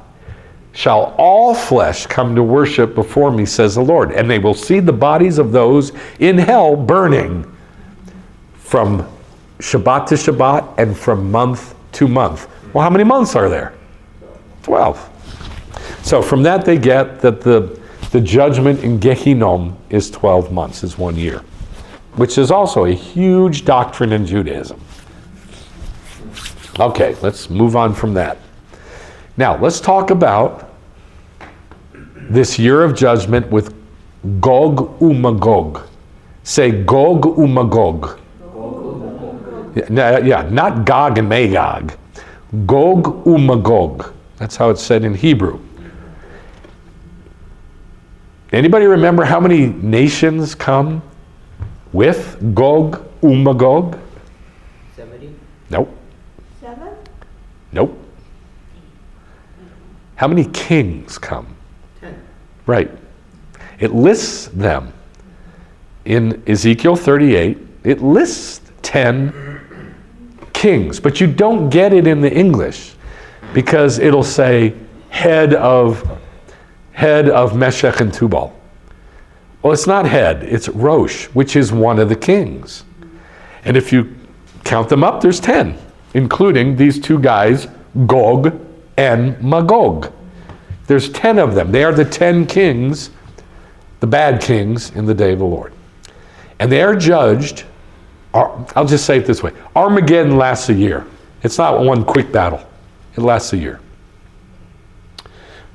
shall all flesh come to worship before me, says the Lord. And they will see the bodies of those in hell burning from Shabbat to Shabbat and from month to month. Well, how many months are there? 12. So from that they get that the judgment in Gehinnom is 12 months, is 1 year, which is also a huge doctrine in Judaism. Okay, let's move on from that. Now, let's talk about this year of judgment with Gog uMagog. Say Gog uMagog. Yeah, not Gog and Magog. Gog uMagog. That's how it's said in Hebrew. Anybody remember how many nations come with Gog uMagog? 70? Nope. 7? Nope. How many kings come? 10. Right. It lists them. In Ezekiel 38, it lists 10 kings, but you don't get it in the English because it'll say head of Meshech and Tubal. Well, it's not head, it's Rosh, which is one of the kings. And if you count them up, there's 10, including these two guys, Gog and Magog. There's 10 of them. They are the 10 kings, the bad kings in the day of the Lord. And they are judged, I'll just say it this way, Armageddon lasts a year. It's not one quick battle. It lasts a year.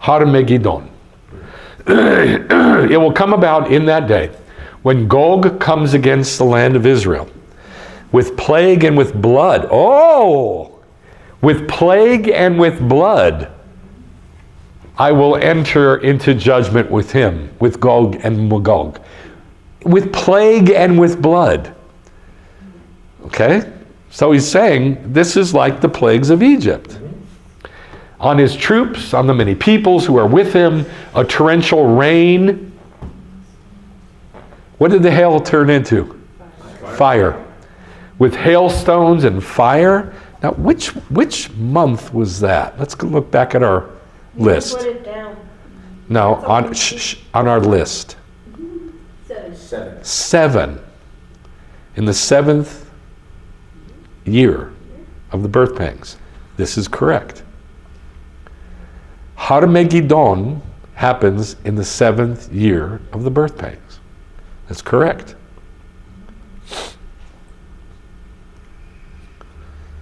Armageddon. It will come about in that day when Gog comes against the land of Israel with plague and with blood. Oh! With plague and with blood, I will enter into judgment with him, with Gog and Magog. With plague and with blood. Okay? So he's saying this is like the plagues of Egypt. On his troops, on the many peoples who are with him, a torrential rain. What did the hail turn into? Fire. With hailstones and fire. Now, which month was that? Let's go look back at our list. Put it down. No, on our list. 7. 7. In the 7th year of the birth pangs. This is correct. Armageddon happens in the 7th year of the birth pangs. That's correct.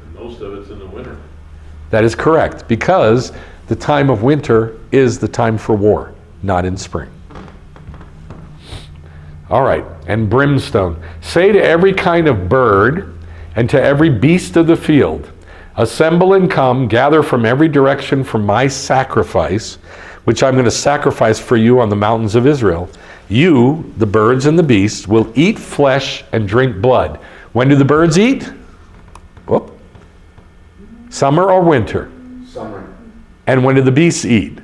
And most of it's in the winter. That is correct, because the time of winter is the time for war, not in spring. All right, and brimstone. Say to every kind of bird and to every beast of the field, assemble and come, gather from every direction for my sacrifice, which I'm going to sacrifice for you on the mountains of Israel. You, the birds and the beasts, will eat flesh and drink blood. When do the birds eat? Whoop. Summer or winter? Summer. And when do the beasts eat?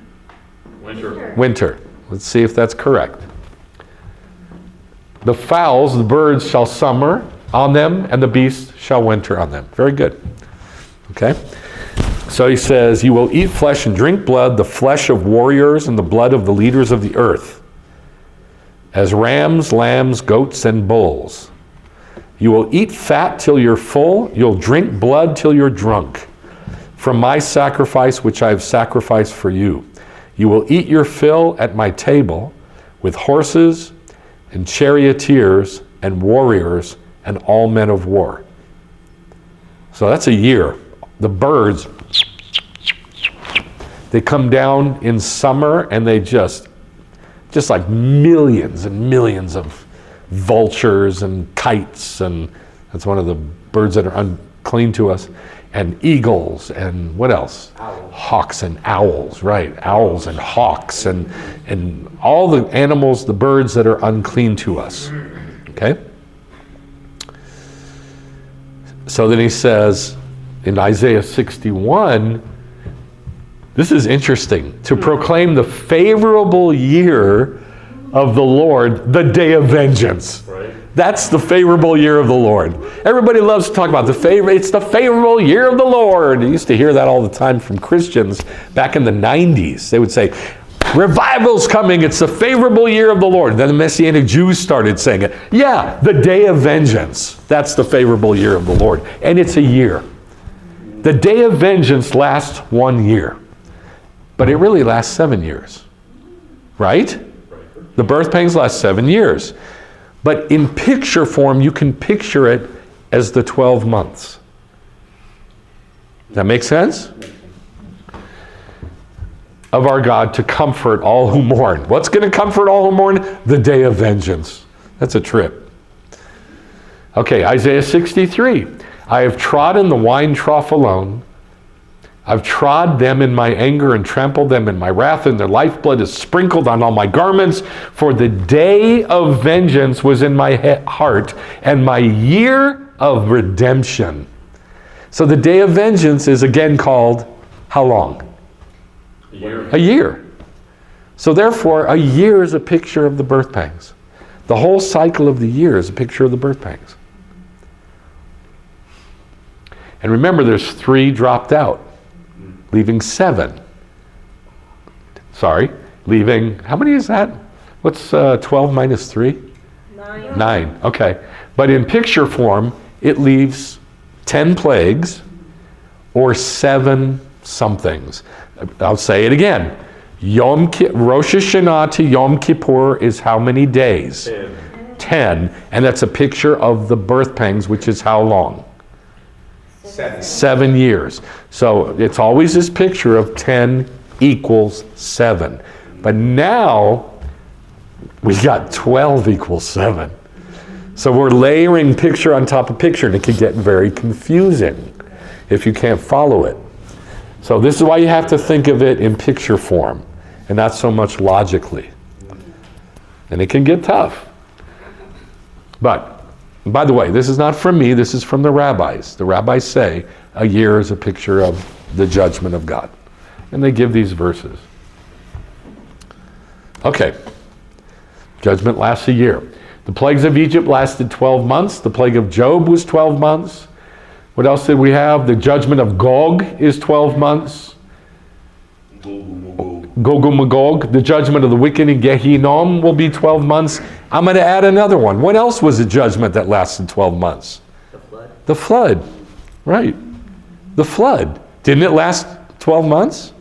Winter. Winter. Let's see if that's correct. The fowls, the birds, shall summer on them, and the beasts shall winter on them. Very good. Okay? So he says, you will eat flesh and drink blood, the flesh of warriors and the blood of the leaders of the earth, as rams, lambs, goats, and bulls. You will eat fat till you're full. You'll drink blood till you're drunk. From my sacrifice, which I have sacrificed for you. You will eat your fill at my table with horses and charioteers and warriors and all men of war. So that's a year. The birds, they come down in summer and they just like millions and millions of vultures and kites, and that's one of the birds that are unclean to us, and eagles, and what else? Owls. Hawks and owls, right? Owls and hawks, and all the animals, the birds that are unclean to us. Okay? So then he says in Isaiah 61, this is interesting, to proclaim the favorable year of the Lord, the day of vengeance. Right. That's the favorable year of the Lord. Everybody loves to talk about it's the favorable year of the Lord. I used to hear that all the time from Christians back in the 90s. They would say, revival's coming, it's the favorable year of the Lord. Then the Messianic Jews started saying it. Yeah, the day of vengeance. That's the favorable year of the Lord. And it's a year. The day of vengeance lasts 1 year. But it really lasts 7 years. Right? The birth pangs last 7 years. But in picture form, you can picture it as the 12 months. That make sense? Of our God to comfort all who mourn. What's going to comfort all who mourn? The day of vengeance. That's a trip. Okay, Isaiah 63. I have trodden the wine trough alone. I've trod them in my anger and trampled them in my wrath, and their lifeblood is sprinkled on all my garments. For the day of vengeance was in my heart, and my year of redemption. So the day of vengeance is again called how long? A year. A year. So therefore, a year is a picture of the birth pangs. The whole cycle of the year is a picture of the birth pangs. And remember, there's 3 dropped out, leaving 7. Sorry, leaving, how many is that? What's 12 minus 3? 9. 9, okay. But in picture form, it leaves 10 plagues or 7 somethings. I'll say it again. Rosh Hashanah to Yom Kippur is how many days? 10. And that's a picture of the birth pangs, which is how long? 7 years. So it's always this picture of 10 equals 7. But now we got 12 equals 7. So we're layering picture on top of picture, and it can get very confusing if you can't follow it. So this is why you have to think of it in picture form and not so much logically. And it can get tough. But, by the way, this is not from me, this is from the rabbis. The rabbis say a year is a picture of the judgment of God. And they give these verses. Okay. Judgment lasts a year. The plagues of Egypt lasted 12 months. The plague of Job was 12 months. What else did we have? The judgment of Gog is 12 months. Gog and Magog. The judgment of the wicked in Gehinnom will be 12 months. I'm going to add another one. What else was a judgment that lasted 12 months? The flood. The flood. Right. The flood. Didn't it last 12 months?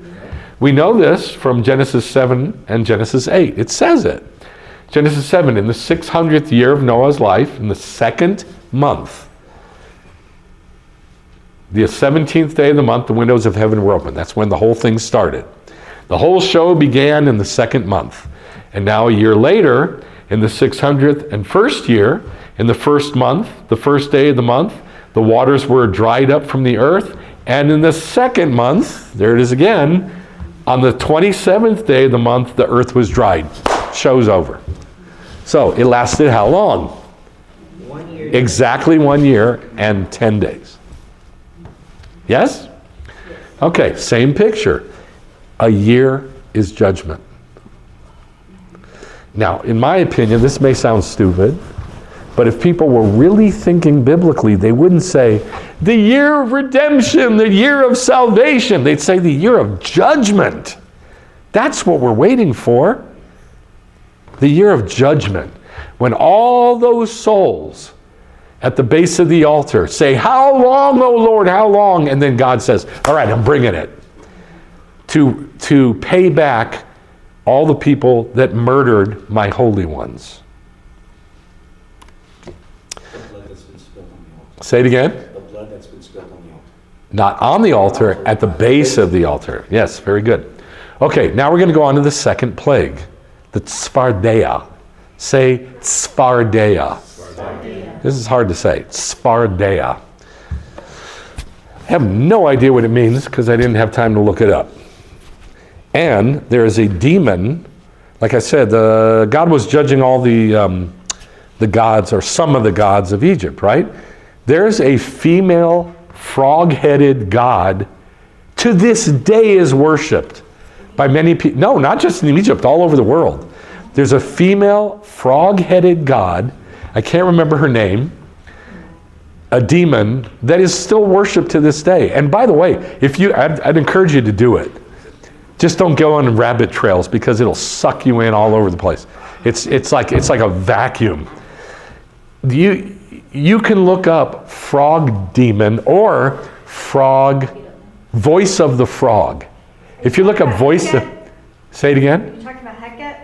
We know this from Genesis 7 and Genesis 8. It says it. Genesis 7, in the 600th year of Noah's life, in the 2nd month, the 17th day of the month, the windows of heaven were open. That's when the whole thing started. The whole show began in the 2nd month. And now a year later, in the 601st year, in the 1st month, the 1st day of the month, the waters were dried up from the earth. And in the 2nd month, there it is again, on the 27th day of the month, the earth was dried. Show's over. So it lasted how long? 1 year. Exactly 1 year and 10 days. Yes? Okay, same picture. A year is judgment. Now, in my opinion, this may sound stupid, but if people were really thinking biblically, they wouldn't say, the year of redemption, the year of salvation. They'd say the year of judgment. That's what we're waiting for. The year of judgment. When all those souls at the base of the altar say, how long, O Lord, how long? And then God says, all right, I'm bringing it. To pay back all the people that murdered my holy ones. The blood that's been spilled on the altar. Say it again. The blood that's been spilled on the altar. Not on the altar, at the base of the altar. Yes, very good. Okay, now we're going to go on to the second plague, the Tzfardeia. Say Tzfardea. This is hard to say. Tzfardea. I have no idea what it means because I didn't have time to look it up. And there is a demon. Like I said, God was judging all the gods, or some of the gods of Egypt, right? There's a female frog-headed god to this day is worshipped by many people. No, not just in Egypt, all over the world. There's a female frog-headed god, I can't remember her name, a demon that is still worshipped to this day. And by the way, I'd encourage you to do it. Just don't go on rabbit trails because it'll suck you in all over the place. It's like a vacuum. You can look up frog demon or frog, voice of the frog. If you look up voice of, say it again. Are you talking about Heket?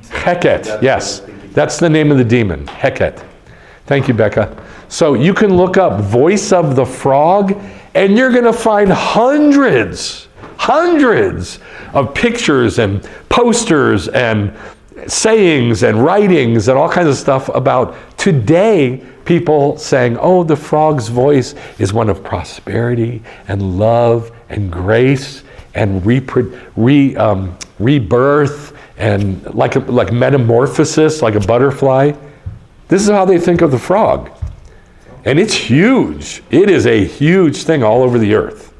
Heket, yes. That's the name of the demon, Heket. Thank you, Becca. So you can look up voice of the frog, and you're going to find hundreds of pictures and posters and sayings and writings and all kinds of stuff about today people saying, oh, the frog's voice is one of prosperity and love and grace and rebirth and like metamorphosis, like a butterfly. This is how they think of the frog. And it's huge. It is a huge thing all over the earth.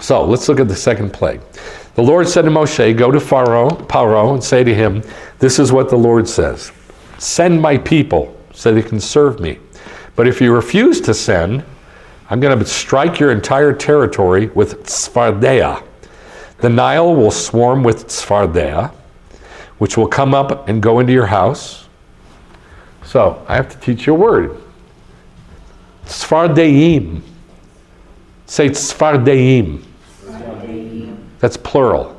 So let's look at the second plague. The Lord said to Moshe, go to Paro, and say to him, this is what the Lord says. Send my people so they can serve me. But if you refuse to send, I'm going to strike your entire territory with Tzfardea. The Nile will swarm with Tzfardea, which will come up and go into your house. So I have to teach you a word. Tzfardeim. Say Tzfardeim. That's plural.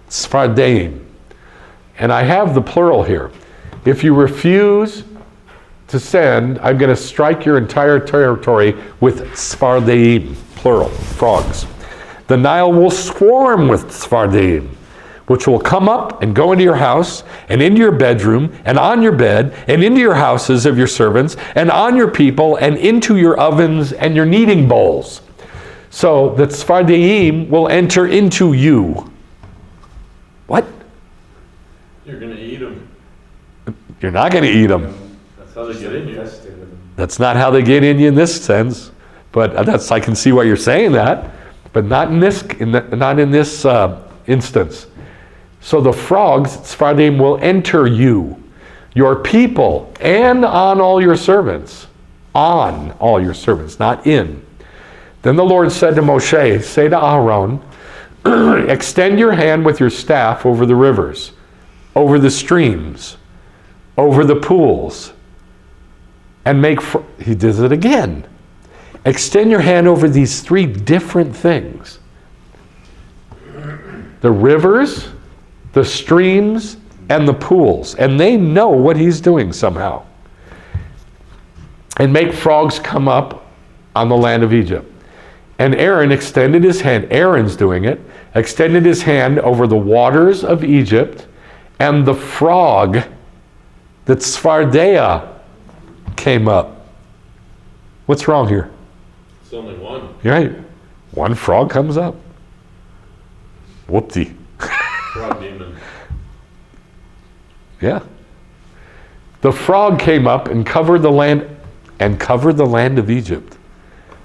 Tzfardeim. And I have the plural here. If you refuse to send, I'm going to strike your entire territory with Tzfardeim, plural, frogs. The Nile will swarm with Tzfardeim, which will come up and go into your house, and into your bedroom, and on your bed, and into your houses of your servants, and on your people, and into your ovens and your kneading bowls. So the Tzfardeim will enter into you. What? You're going to eat them. You're not going to eat them. That's how they get in you. That's not how they get in you in this sense. But I can see why you're saying that. But not in this instance. So the frogs, Tzfardeim, will enter you, your people, and on all your servants. On all your servants, not in. Then the Lord said to Moshe, say to Aaron, extend your hand with your staff over the rivers, over the streams, over the pools, and he does it again. Extend your hand over these three different things. The rivers, the streams, and the pools. And they know what he's doing somehow. And make frogs come up on the land of Egypt. And Aaron extended his hand, Aaron's doing it, extended his hand over the waters of Egypt, and the frog, the Tzfardea, came up. What's wrong here? It's only one. You're right. One frog comes up. Whoopsie. Frog demon. Yeah. The frog came up and covered the land of Egypt.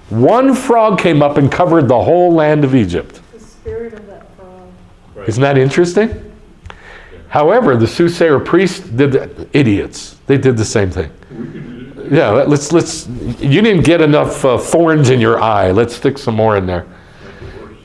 One frog came up and covered the whole land of Egypt. The spirit of that frog. Right. Isn't that interesting? However, the soothsayer priests idiots. They did the same thing. Yeah, let's. You didn't get enough thorns in your eye. Let's stick some more in there.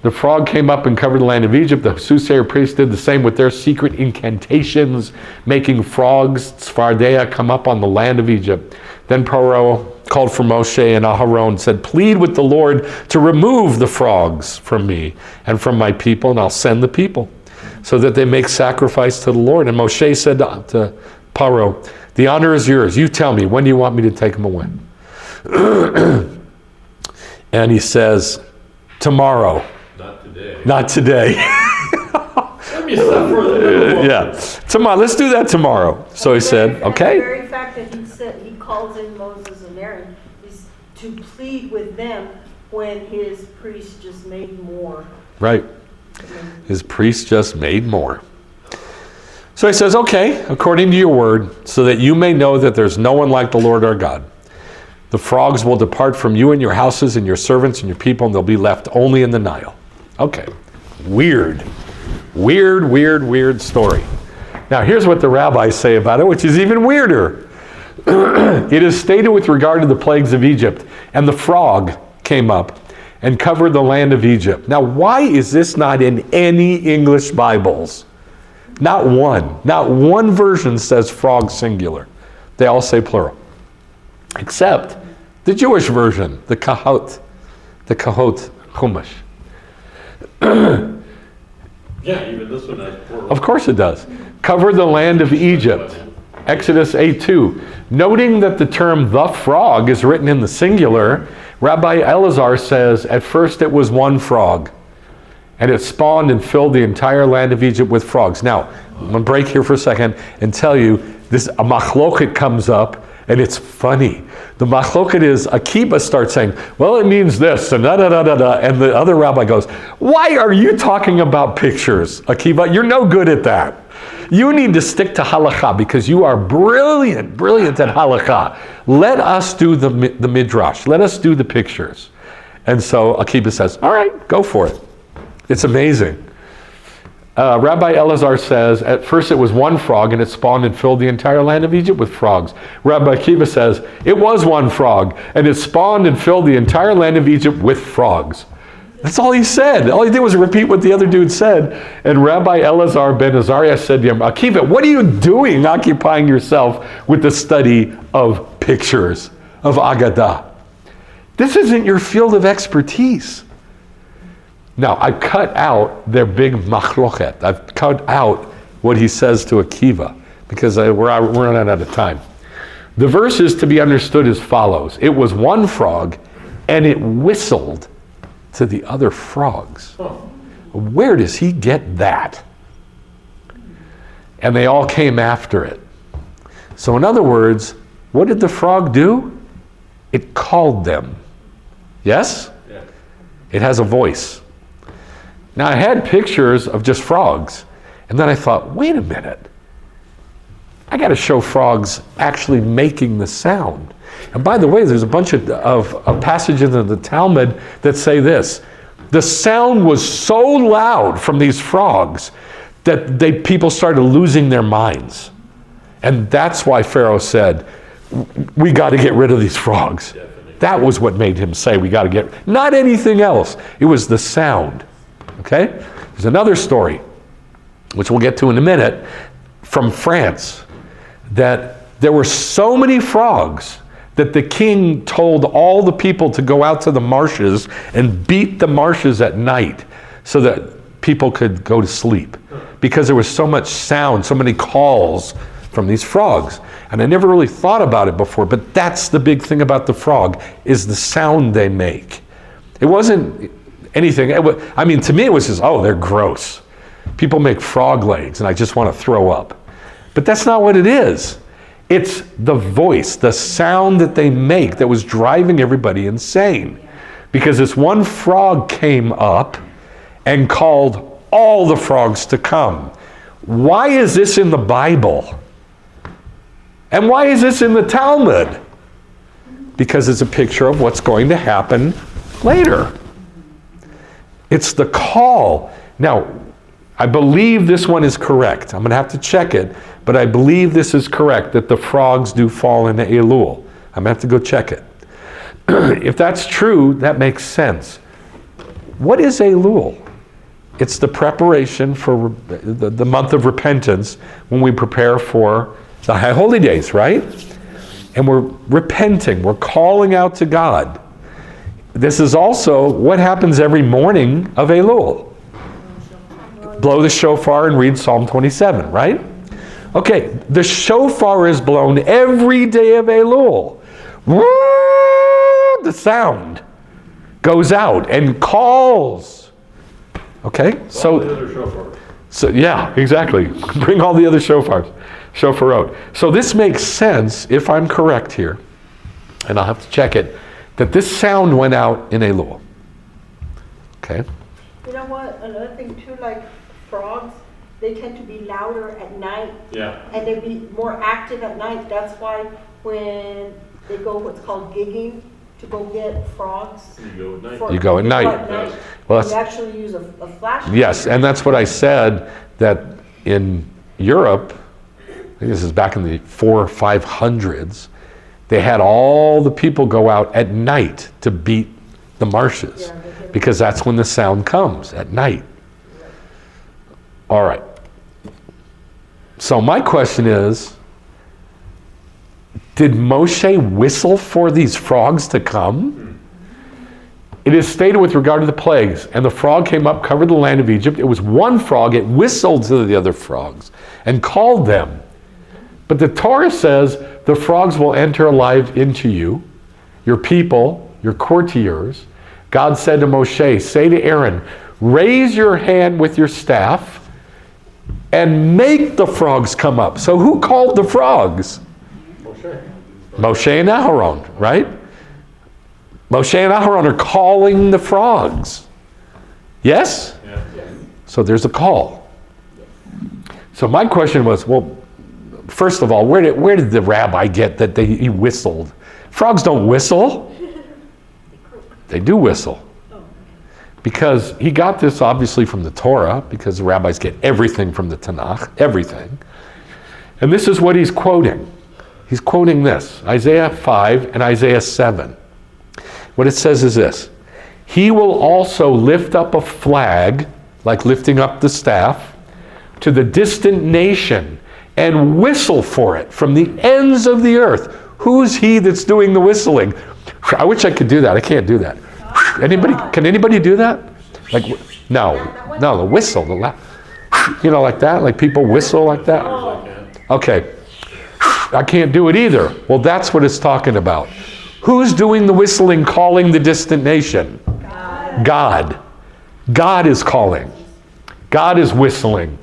The frog came up and covered the land of Egypt. The soothsayer priests did the same with their secret incantations, making frogs, Tzfardea, come up on the land of Egypt. Then Paro called for Moshe and Aharon and said, plead with the Lord to remove the frogs from me and from my people, and I'll send the people so that they make sacrifice to the Lord. And Moshe said to Paro, the honor is yours. You tell me, when do you want me to take them away? And he says, tomorrow. Not today. Not today. Let me suffer a little more. Yeah. Tomorrow, let's do that tomorrow. So he said, The okay. very fact that he said, he calls in Moses and Aaron is to plead with them when his priest just made more. Right. His priest just made more. So he says, okay, according to your word, so that you may know that there's no one like the Lord our God. The frogs will depart from you and your houses and your servants and your people, and they'll be left only in the Nile. Okay. Weird story. Now here's what the rabbis say about it, which is even weirder. It is stated with regard to the plagues of Egypt, and the frog came up and covered the land of Egypt. Now why is this not in any English Bibles? Not one. Not one version says frog singular. They all say plural. Except the Jewish version, the Kahot Chumash. Yeah, even this one has plural. Of course it does. Cover the land of Egypt. Exodus 8:2. Noting that the term the frog is written in the singular, Rabbi Elazar says, at first it was one frog, and it spawned and filled the entire land of Egypt with frogs. Now, I'm going to break here for a second and tell you, a machloket comes up, and it's funny. The machloket is, Akiba starts saying, well, it means this, and da-da-da-da-da, and the other rabbi goes, why are you talking about pictures, Akiba? You're no good at that. You need to stick to halakha because you are brilliant at halakha. Let us do the midrash. Let us do the pictures. And so Akiba says, all right, go for it. It's amazing. Rabbi Elazar says, at first it was one frog and it spawned and filled the entire land of Egypt with frogs. Rabbi Akiva says, it was one frog and it spawned and filled the entire land of Egypt with frogs. That's all he said. All he did was repeat what the other dude said. And Rabbi Elazar ben Azariah said to him, Akiva, what are you doing occupying yourself with the study of pictures, of Agadah? This isn't your field of expertise. Now, I cut out their big machlochet. I've cut out what he says to Akiva because we're running out of time. The verse is to be understood as follows. It was one frog and it whistled to the other frogs. Where does he get that? And they all came after it. So in other words, what did the frog do? It called them. Yes? Yeah. It has a voice. Now I had pictures of just frogs, and then I thought, wait a minute. I got to show frogs actually making the sound. And by the way, there's a bunch of passages in the Talmud that say this. The sound was so loud from these frogs that people started losing their minds. And that's why Pharaoh said, we got to get rid of these frogs. Definitely. That was what made him say we got to get, not anything else. It was the sound. Okay? There's another story, which we'll get to in a minute, from France, that there were so many frogs that the king told all the people to go out to the marshes and beat the marshes at night so that people could go to sleep. Because there was so much sound, so many calls from these frogs. And I never really thought about it before, but that's the big thing about the frog, is the sound they make. It wasn't anything, to me it was just, oh, they're gross. People make frog legs and I just want to throw up. But that's not what it is. It's the voice, the sound that they make that was driving everybody insane. Because this one frog came up and called all the frogs to come. Why is this in the Bible? And why is this in the Talmud? Because it's a picture of what's going to happen later. It's the call. Now, I believe this one is correct. I'm going to have to check it, but I believe this is correct, that the frogs do fall into Elul. I'm going to have to go check it. If that's true, that makes sense. What is Elul? It's the preparation for the month of repentance when we prepare for the High Holy Days, right? And we're repenting. We're calling out to God. This is also what happens every morning of Elul. Blow the shofar and read Psalm 27, right? Okay, the shofar is blown every day of Elul. The sound goes out and calls. Okay, All the other shofar. So yeah, exactly. Bring all the other shofarot. So this makes sense, if I'm correct here, and I'll have to check it, that this sound went out in Elul. Okay? You know what, another thing too, like frogs, they tend to be louder at night. Yeah. And they be more active at night. That's why when they go what's called gigging, to go get frogs. You go at night. You go at night. Well, You actually use a flashlight. Yes, and that's what I said, that in Europe, I think this is back in the 400s or 500s, they had all the people go out at night to beat the marshes, because that's when the sound comes, at night. All right. So my question is, did Moshe whistle for these frogs to come? It is stated with regard to the plagues, and the frog came up, covered the land of Egypt. It was one frog. It whistled to the other frogs and called them. But the Torah says the frogs will enter alive into you, your people, your courtiers. God said to Moshe, say to Aaron, raise your hand with your staff and make the frogs come up. So who called the frogs? Moshe and Aharon, right? Moshe and Aharon are calling the frogs. Yes? Yeah. So there's a call. So my question was, well, first of all, where did the rabbi get that he whistled? Frogs don't whistle. They do whistle. Because he got this obviously from the Torah, because the rabbis get everything from the Tanakh, everything. And this is what he's quoting. He's quoting this, Isaiah 5 and Isaiah 7. What it says is this: he will also lift up a flag, like lifting up the staff, to the distant nation and whistle for it from the ends of the earth. Who's he that's doing the whistling? I wish I could do that. I can't do that. Anybody? Can anybody do that? Like, no, the whistle, like that, like people whistle like that. Okay. I can't do it either. Well, that's what it's talking about. Who's doing the whistling, calling the distant nation? God. God is calling. God is whistling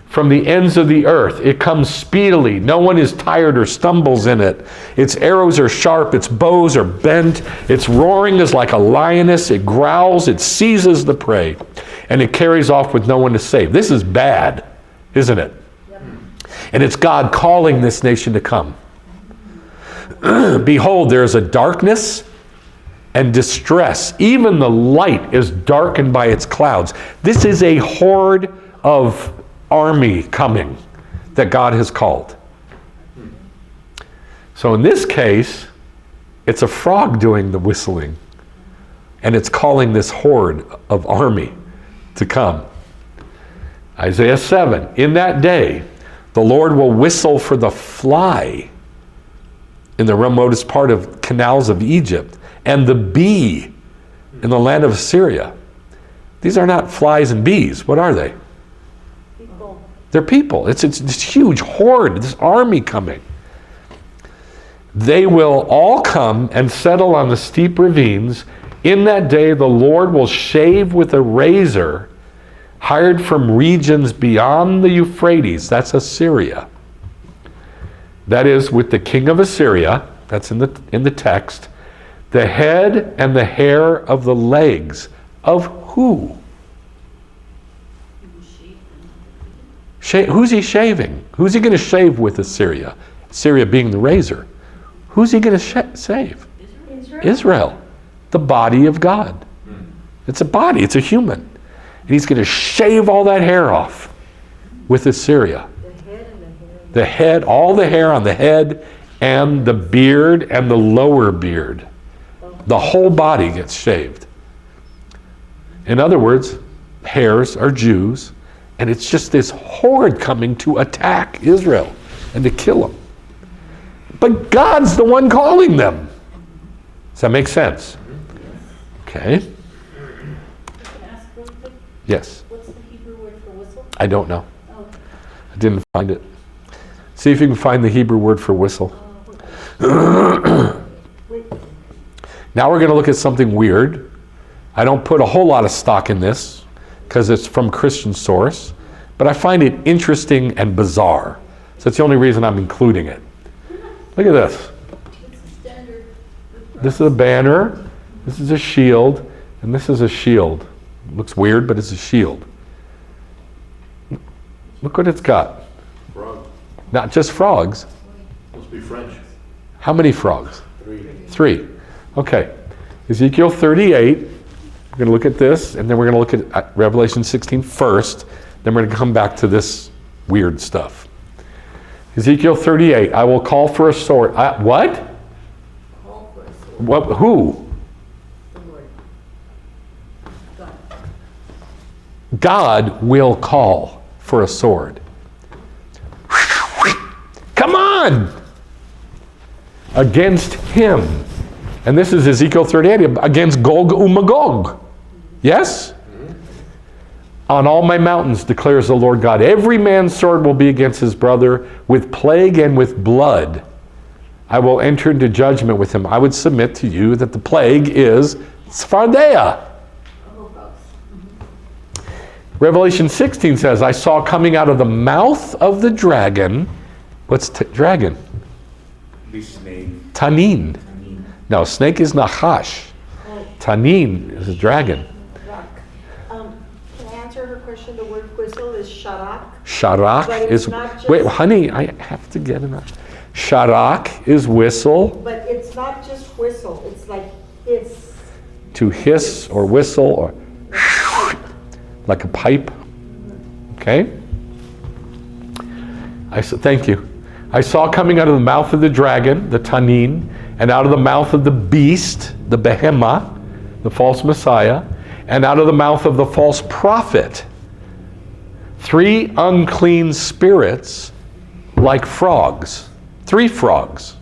from the ends of the earth. It comes speedily. No one is tired or stumbles in it. Its arrows are sharp. Its bows are bent. Its roaring is like a lioness. It growls. It seizes the prey. And it carries off with no one to save. This is bad, isn't it? And it's God calling this nation to come. Behold, there is a darkness and distress. Even the light is darkened by its clouds. This is a horde of army coming that God has called. So in this case, it's a frog doing the whistling, and it's calling this horde of army to come. Isaiah 7, in that day, the Lord will whistle for the fly in the remotest part of canals of Egypt, and the bee in the land of Assyria. These are not flies and bees. What are they? People. They're people. It's this huge horde, this army coming. They will all come and settle on the steep ravines. In that day, the Lord will shave with a razor hired from regions beyond the Euphrates. That's Assyria. That is, with the king of Assyria, that's in the text, the head and the hair of the legs of who? Who's he shaving? Who's he going to shave with Assyria? Assyria being the razor. Who's he going to save? Israel. The body of God. It's a body. It's a human. And he's going to shave all that hair off with Assyria. The head, all the hair on the head and the beard and the lower beard. The whole body gets shaved. In other words, hairs are Jews, and it's just this horde coming to attack Israel and to kill them. But God's the one calling them. Does that make sense? Okay. Can I ask real quick? Yes. What's the Hebrew word for whistle? I don't know. Oh, I didn't find it. See if you can find the Hebrew word for whistle. Now we're going to look at something weird. I don't put a whole lot of stock in this because it's from Christian source, but I find it interesting and bizarre. So it's the only reason I'm including it. Look at this. It's a standard. This is a banner, this is a shield, and this is a shield. Looks weird, but it's a shield. Look what it's got. Frog. Not just frogs. Must be French. How many frogs? 3. 3. Okay. Ezekiel 38. We're going to look at this, and then we're going to look at Revelation 16 first. Then we're going to come back to this weird stuff. Ezekiel 38. I will call for a sword. What? Call for a sword. What? Who? The Lord. God. God will call for a sword. Come on! Against him. And this is Ezekiel 38, against Gog Magog. Yes? On all my mountains, declares the Lord God, every man's sword will be against his brother, with plague and with blood. I will enter into judgment with him. I would submit to you that the plague is Sphardea. Revelation 16 says, I saw coming out of the mouth of the dragon, what's dragon? The snake. Tanin. No, snake is Nachash. Tanin is a dragon. Can I answer her question? The word whistle is sharak. Sharak But it's is, not just- wait, honey, I have to get it. Sharak is whistle, But it's not just whistle, it's like hiss. to hiss or whistle or like a pipe. Okay? Thank you. I saw coming out of the mouth of the dragon, the Tanin, and out of the mouth of the beast, the Behemoth, the false Messiah, and out of the mouth of the false prophet, 3 unclean spirits like frogs. 3 frogs.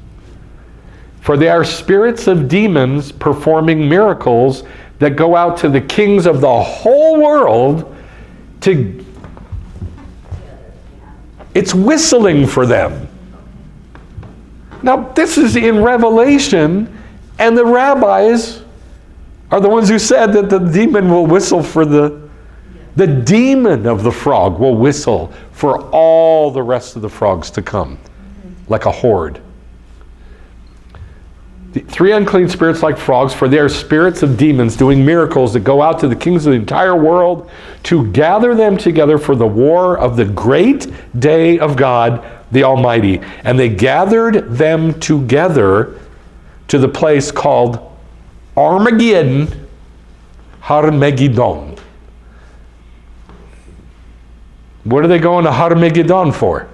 For they are spirits of demons performing miracles that go out to the kings of the whole world to... It's whistling for them. Now, this is in Revelation, and the rabbis are the ones who said that the demon will whistle for the demon of the frog will whistle for all the rest of the frogs to come, like a horde. The 3 unclean spirits like frogs, for they are spirits of demons doing miracles that go out to the kings of the entire world to gather them together for the war of the great day of God the Almighty. And they gathered them together to the place called Armageddon, Harmageddon. What are they going to Harmageddon for?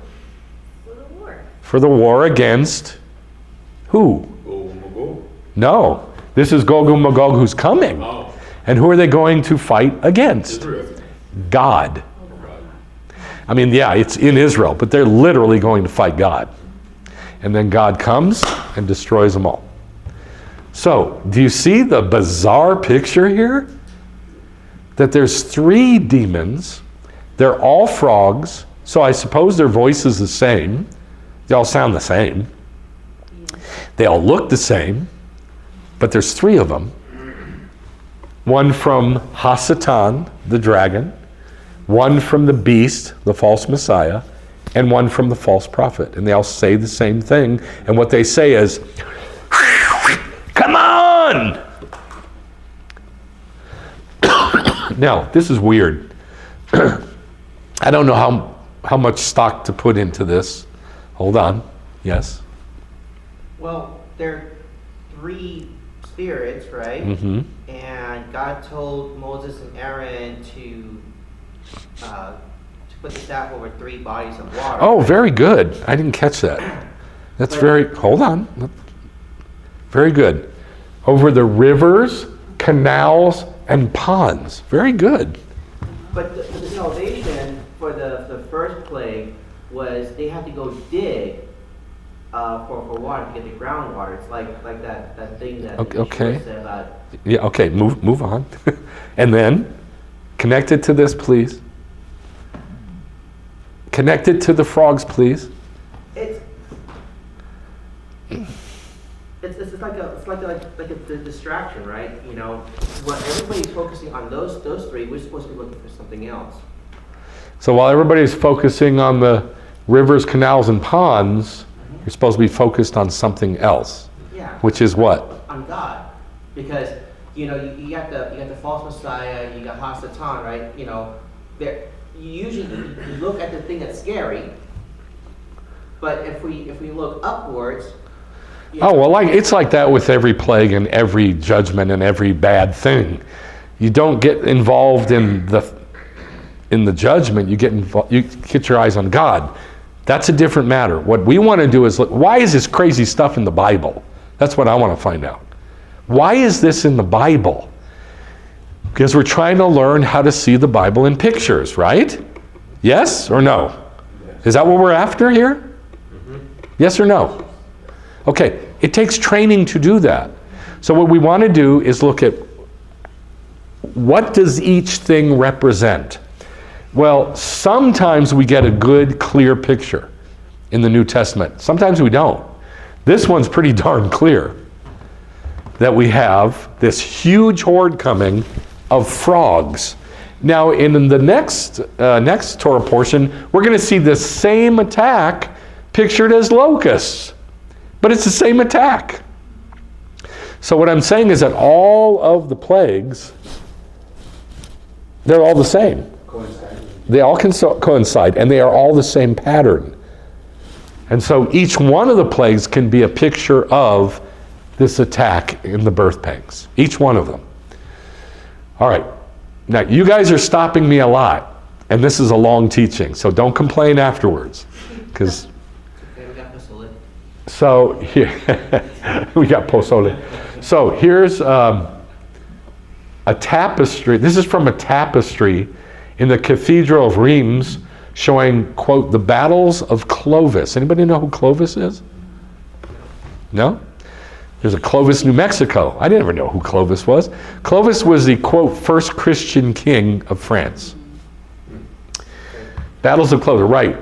For the war. For the war against who? No, this is Gog and Magog who's coming. Oh. And who are they going to fight against? Israel. God. I mean, yeah, it's in Israel, but they're literally going to fight God. And then God comes and destroys them all. So, do you see the bizarre picture here? That there's 3 demons. They're all frogs, so I suppose their voice is the same. They all sound the same. They all look the same. But there's 3 of them. One from Hasatan, the dragon, one from the beast, the false Messiah, and one from the false prophet. And they all say the same thing. And what they say is, come on! Now, this is weird. I don't know how much stock to put into this. Hold on. Yes? Well, there are 3 spirits, right? Mm-hmm. And God told Moses and Aaron to put the staff over 3 bodies of water. Oh, very good. I didn't catch that. That's hold on. Very good. Over the rivers, canals, and ponds. Very good. But the salvation for the first plague was they had to go dig for water to get the groundwater. It's like that thing that Okay. Yeshua said about. Yeah, okay, move on. And then, connected to this, please. Connected to the frogs, please. It's like a distraction, right? You know, what everybody's focusing on those 3, we're supposed to be looking for something else. So while everybody's focusing on the rivers, canals, and ponds, you're supposed to be focused on something else, Yeah. which is what? On God. Because, you got the false Messiah, you got Hasatan, right? You usually look at the thing that's scary, but if we look upwards. Oh, well, it's like that with every plague and every judgment and every bad thing. You don't get involved in the judgment. You get your eyes on God. That's a different matter. What we want to do is look, why is this crazy stuff in the Bible? That's what I want to find out. Why is this in the Bible? Because we're trying to learn how to see the Bible in pictures, right? Yes or no? Is that what we're after here? Yes or no? Okay, it takes training to do that. So what we want to do is look at what does each thing represent? Well, sometimes we get a good, clear picture in the New Testament. Sometimes we don't. This one's pretty darn clear, that we have this huge horde coming of frogs. Now, in the next Torah portion, we're going to see the same attack pictured as locusts. But it's the same attack. So what I'm saying is that all of the plagues, they're all the same. They all coincide, and they are all the same pattern. And so each one of the plagues can be a picture of this attack in the birth pangs. Each one of them. All right. Now, you guys are stopping me a lot, and this is a long teaching, so don't complain afterwards. Because so here, we got Paso. So here's a tapestry. This is from a tapestry in the Cathedral of Reims showing, quote, the battles of Clovis. Anybody know who Clovis is? No? There's a Clovis, New Mexico. I didn't ever know who Clovis was. Clovis was the, quote, first Christian king of France. Battles of Clovis, right.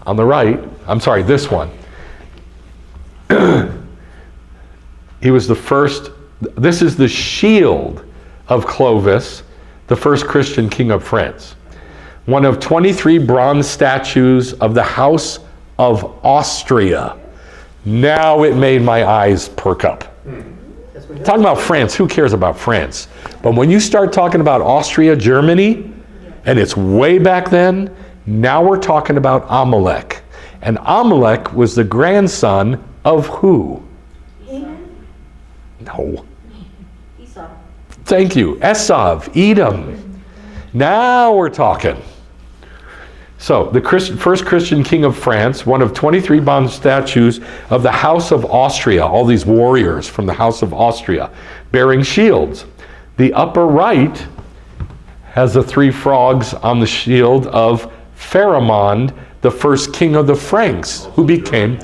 On the right, I'm sorry, this one. He was the first, this is the shield of Clovis, the first Christian king of France. One of 23 bronze statues of the House of Austria. Now it made my eyes perk up. Talking about France, who cares about France? But when you start talking about Austria, Germany, and it's way back then, now we're talking about Amalek. And Amalek was the grandson of who? No. Esau. Thank you. Esav, Edom. Now we're talking. So, the first Christian king of France, one of 23 bronze statues of the House of Austria, all these warriors from the House of Austria, bearing shields. The upper right has the 3 frogs on the shield of Pharamond, the first king of the Franks, who became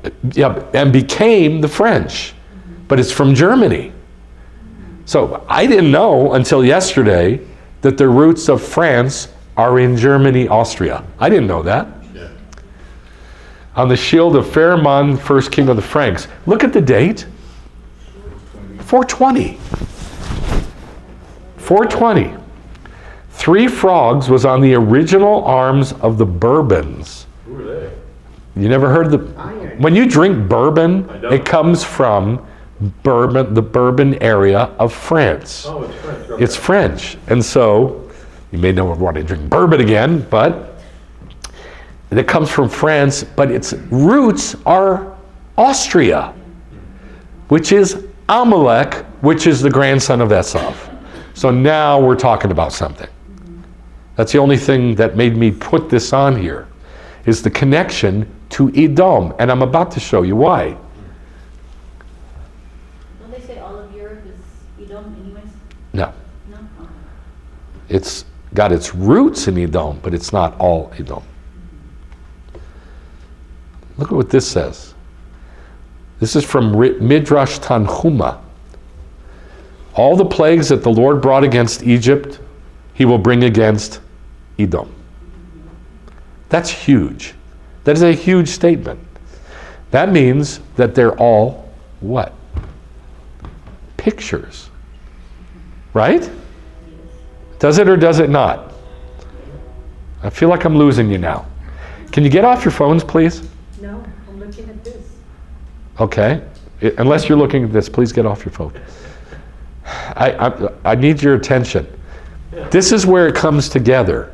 the French. But it's from Germany. So I didn't know until yesterday that the roots of France are in Germany, Austria. I didn't know that. Yeah. On the shield of Pharamond, first king of the Franks. Look at the date. 420. 420. 3 frogs was on the original arms of the Bourbons. Who are they? You never heard Iron. when you drink bourbon, I don't. it comes from the Bourbon area of France. Oh, it's French. Okay. It's French. And so, you may never want to drink bourbon again, but it comes from France, but its roots are Austria, which is Amalek, which is the grandson of Esav. So now we're talking about something. That's the only thing that made me put this on here, is the connection to Edom. And I'm about to show you why. Don't they say all of Europe is Edom anyways? No. No? Oh. It's got its roots in Edom, but it's not all Edom. Look at what this says. This is from Midrash Tanhuma. All the plagues that the Lord brought against Egypt, he will bring against Edom. That's huge. That is a huge statement. That means that they're all what? Pictures. Right? Does it or does it not? I feel like I'm losing you now. Can you get off your phones, please? No, I'm looking at this. Okay. Unless you're looking at this, please get off your phone. I need your attention. This is where it comes together.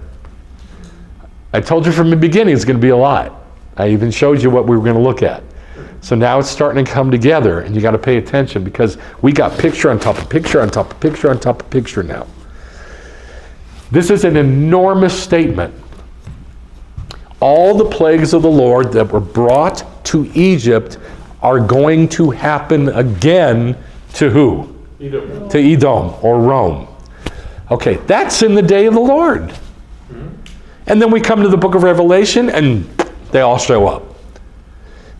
I told you from the beginning it's going to be a lot. I even showed you what we were going to look at. So now it's starting to come together, and you got to pay attention because we got picture on top of picture on top of picture on top of picture now. This is an enormous statement. All the plagues of the Lord that were brought to Egypt are going to happen again to who? Edom. To Edom or Rome. Okay, that's in the day of the Lord. And then we come to the book of Revelation and they all show up.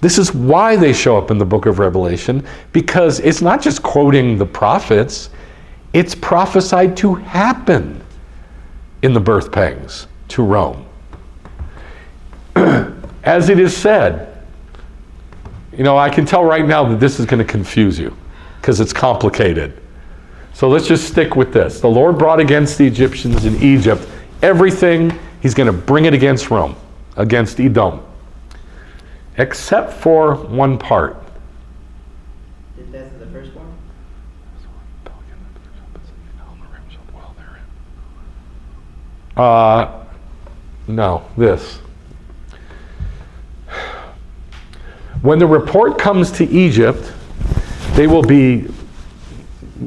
This is why they show up in the book of Revelation, because it's not just quoting the prophets, it's prophesied to happen in the birth pangs to Rome. As it is said, I can tell right now that this is going to confuse you because it's complicated. So let's just stick with this. The Lord brought against the Egyptians in Egypt everything. He's going to bring it against Rome, against Edom, except for one part. That's the first one? No, this. When the report comes to Egypt, they will be,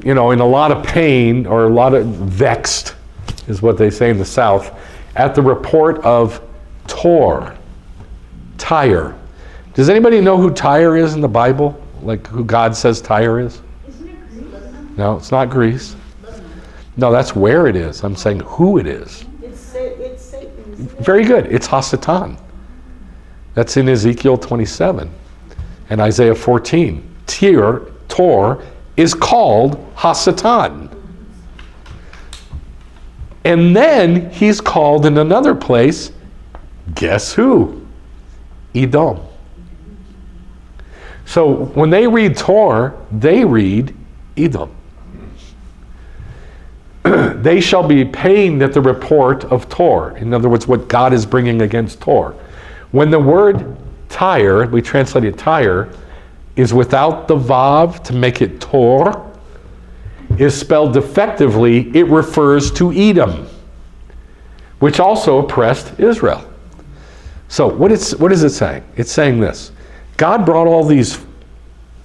in a lot of pain or a lot of vexed, is what they say in the South, at the report of Tyre. Does anybody know who Tyre is in the Bible? Like who God says Tyre is? Isn't it Greece? No, it's not Greece. No, that's where it is. I'm saying who it is. It's Satan. Very good. It's Hasatan. That's in Ezekiel 27 and Isaiah 14. Tor is called Hasatan. And then he's called in another place, guess who? Edom. So when they read Tor, they read Edom. They shall be pained at the report of Tor. In other words, what God is bringing against Tor. When the word Tyre, we translate it Tyre, is without the vav to make it Tor, is spelled defectively, it refers to Edom, which also oppressed Israel. So what is it saying? It's saying this. God brought all these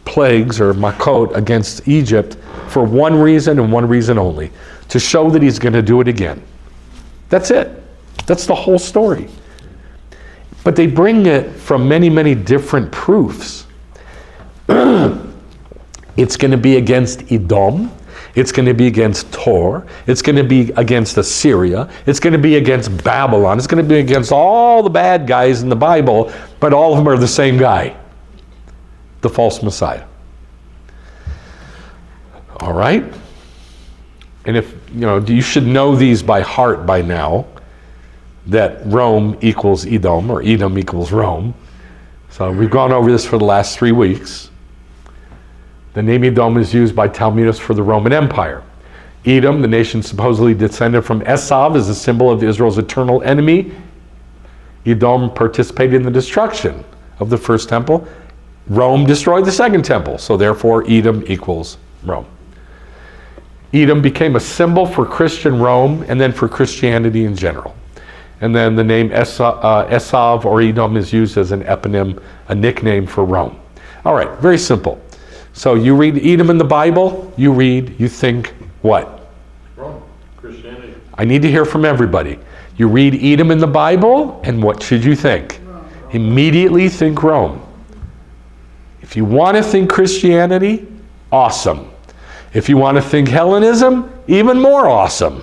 plagues or makot against Egypt for one reason and one reason only, to show that he's going to do it again. That's it. That's the whole story. But they bring it from many, many different proofs. It's going to be against Edom. It's going to be against Tor. It's going to be against Assyria. It's going to be against Babylon. It's going to be against all the bad guys in the Bible, but all of them are the same guy, the false Messiah. All right? And if, you should know these by heart by now, that Rome equals Edom, or Edom equals Rome. So we've gone over this for the last 3 weeks. The name Edom is used by Talmudists for the Roman Empire. Edom, the nation supposedly descended from Esau, is a symbol of Israel's eternal enemy. Edom participated in the destruction of the first temple. Rome destroyed the second temple, so therefore Edom equals Rome. Edom became a symbol for Christian Rome and then for Christianity in general. And then the name Esav or Edom is used as an eponym, a nickname for Rome. All right, very simple. So you read Edom in the Bible, you think what? Rome, Christianity. I need to hear from everybody. You read Edom in the Bible, and what should you think? Rome. Immediately think Rome. If you want to think Christianity, awesome. If you want to think Hellenism, even more awesome.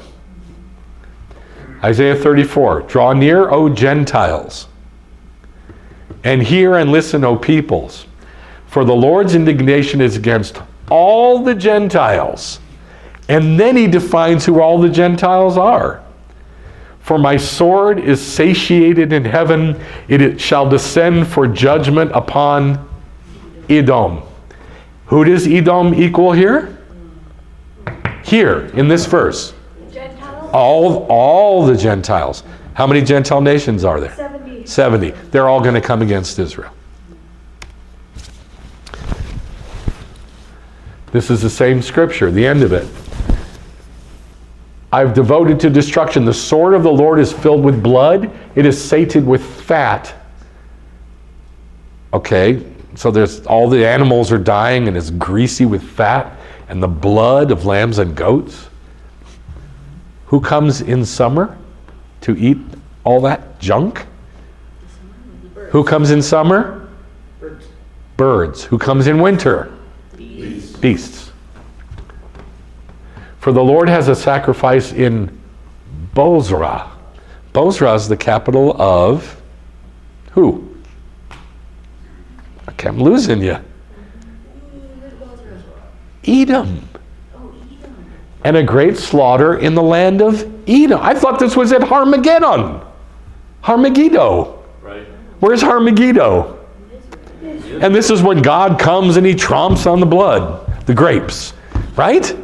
Isaiah 34, draw near, O Gentiles, and hear and listen, O peoples. For the Lord's indignation is against all the Gentiles. And then he defines who all the Gentiles are. For my sword is satiated in heaven, it shall descend for judgment upon Edom. Who does Edom equal here? Here, in this verse. Gentiles? All the Gentiles. How many Gentile nations are there? 70. 70. They're all going to come against Israel. This is the same scripture, the end of it. I've devoted to destruction. The sword of the Lord is filled with blood. It is sated with fat. Okay, so there's all the animals are dying and it's greasy with fat and the blood of lambs and goats. Who comes in summer to eat all that junk? Who comes in summer? Birds. Who comes in winter? Beasts. For the Lord has a sacrifice in Bozrah. Bozrah is the capital of who? I'm losing you. Edom. And a great slaughter in the land of Edom. I thought this was at Harmageddon. Harmageddo. Right. Where's Harmageddo? And this is when God comes and he tromps on the blood, the grapes, right?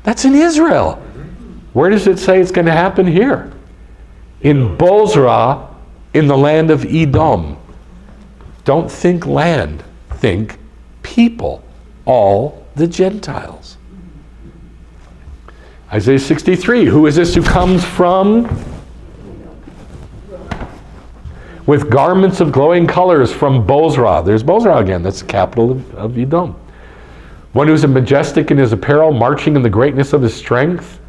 That's in Israel. Where does it say it's going to happen here? In Bozrah, in the land of Edom. Don't think land, think people, all the Gentiles. Isaiah 63, who is this who comes from? With garments of glowing colors from Bozrah. There's Bozrah again, that's the capital of Edom. One who's majestic in his apparel, marching in the greatness of his strength.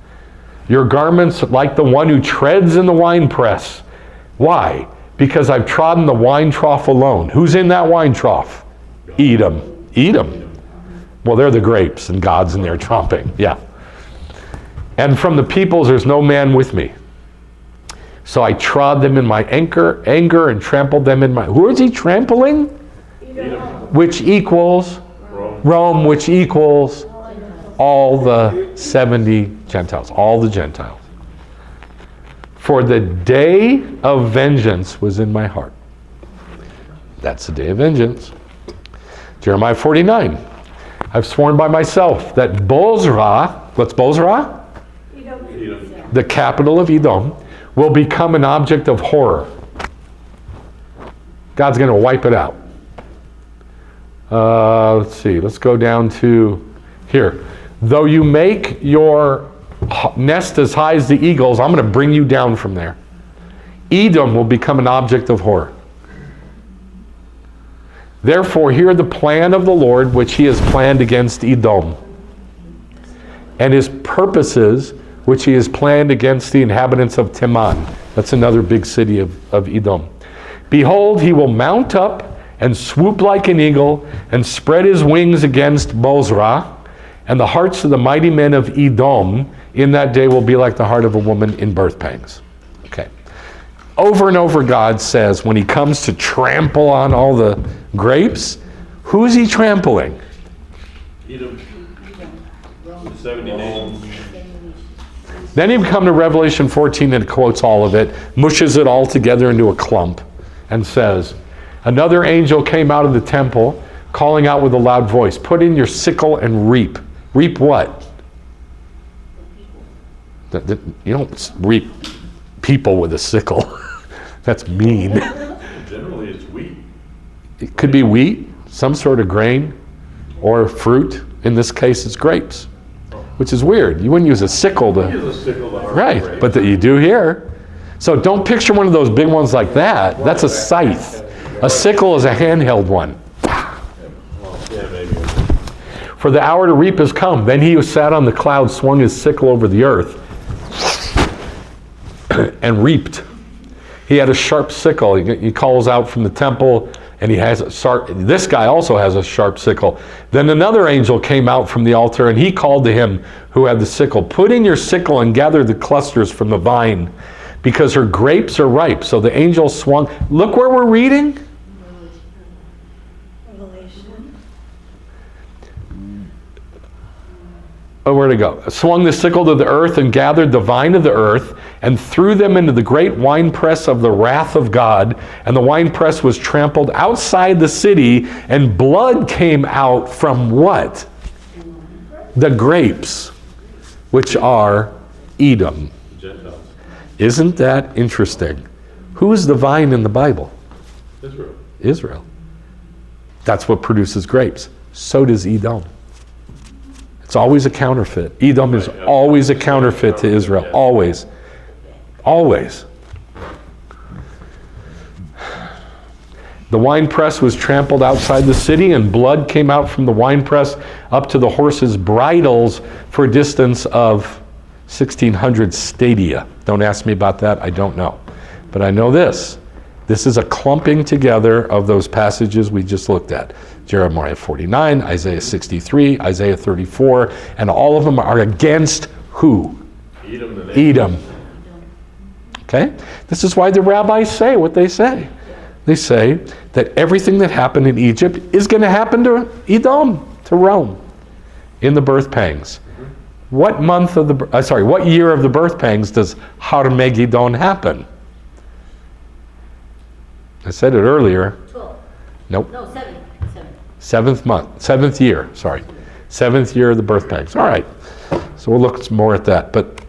Your garments like the one who treads in the winepress. Why? Because I've trodden the wine trough alone. Who's in that wine trough? Edom. Edom. Well, they're the grapes, and God's in there tromping. Yeah. And from the peoples, there's no man with me. So I trod them in my anger, and trampled them in my... Who is he trampling? Edom. Which equals Rome, which equals all the 70 Gentiles, all the Gentiles. For the day of vengeance was in my heart. That's the day of vengeance. Jeremiah 49. I've sworn by myself that Bozrah, what's Bozrah? Edom. The capital of Edom, will become an object of horror. God's going to wipe it out. Let's see, let's go down to here. Though you make your nest as high as the eagles, I'm going to bring you down from there. Edom will become an object of horror. Therefore, hear the plan of the Lord, which he has planned against Edom, and his purposes, which he has planned against the inhabitants of Teman. That's another big city of Edom. Behold, he will mount up and swoop like an eagle and spread his wings against Bozrah, and the hearts of the mighty men of Edom in that day will be like the heart of a woman in birth pangs. Okay. Over and over God says when he comes to trample on all the grapes, who is he trampling? Edom. The 70 nations. Then he come to Revelation 14 and quotes all of it, mushes it all together into a clump, and says, another angel came out of the temple, calling out with a loud voice, put in your sickle and reap. Reap what? You don't reap people with a sickle. That's mean. Generally, it's wheat. It could be wheat, some sort of grain, or fruit. In this case, it's grapes, which is weird. You wouldn't use a sickle to... Use a sickle to harvest Right, grapes. but you do here. So don't picture one of those big ones like that. That's a scythe. A sickle is a handheld one. Well, yeah, maybe. For the hour to reap has come. Then he who sat on the cloud swung his sickle over the earth and reaped. He had a sharp sickle. He calls out from the temple, and he has this guy also has a sharp sickle. Then another angel came out from the altar, and he called to him who had the sickle, put in your sickle and gather the clusters from the vine, because her grapes are ripe. So the angel swung. Look where we're reading. Revelation. Oh, where'd it go? Swung the sickle to the earth and gathered the vine of the earth and threw them into the great winepress of the wrath of God. And the winepress was trampled outside the city, and blood came out from what? The grapes, which are Edom. Gentiles. Isn't that interesting? Who is the vine in the Bible? Israel. Israel. That's what produces grapes. So does Edom. It's always a counterfeit. Edom is Right, yeah. always a counterfeit to Israel. Yeah. Always. Always. The winepress was trampled outside the city, and blood came out from the winepress up to the horses' bridles for a distance of 1,600 stadia. Don't ask me about that. I don't know. But I know this. This is a clumping together of those passages we just looked at. Jeremiah 49, Isaiah 63, Isaiah 34, and all of them are against who? Edom, the nation. Edom. Okay? This is why the rabbis say what they say. They say that everything that happened in Egypt is going to happen to Edom, to Rome, in the birth pangs. What what year of the birth pangs does Harmageddon happen? I said it earlier. 12. Nope. No, 7. 7th year, sorry. 7th year of the birth pangs. All right. So we'll look more at that. But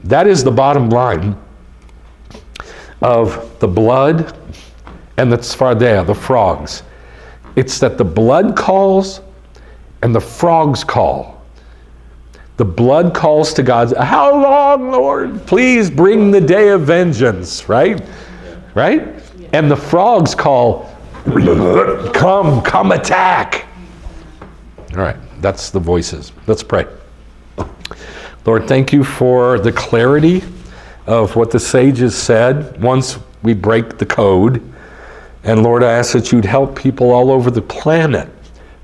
that is the bottom line of the blood and the tzfardea, the frogs. It's that the blood calls and the frogs call. The blood calls to God, how long, Lord? Please bring the day of vengeance, right? Right? And the frogs call, come attack. All right, that's the voices. Let's pray. Lord, thank you for the clarity of what the sages said once we break the code. And Lord, I ask that you'd help people all over the planet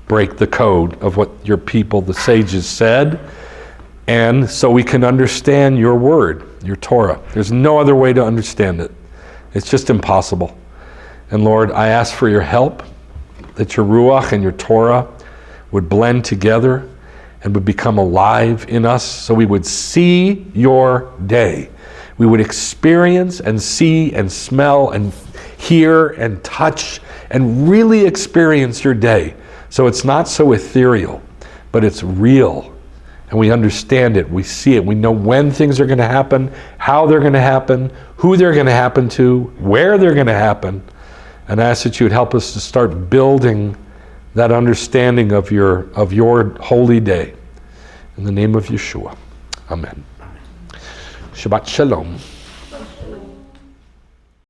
break the code of what your people, the sages, said, and so we can understand your word, your Torah. There's no other way to understand it. It's just impossible. And Lord, I ask for your help, that your Ruach and your Torah would blend together and would become alive in us so we would see your day. We would experience and see and smell and hear and touch and really experience your day. So it's not so ethereal, but it's real. And we understand it, we see it, we know when things are going to happen, how they're going to happen, who they're going to happen to, where they're going to happen. And I ask that you would help us to start building that understanding of your holy day. In the name of Yeshua. Amen. Shabbat Shalom.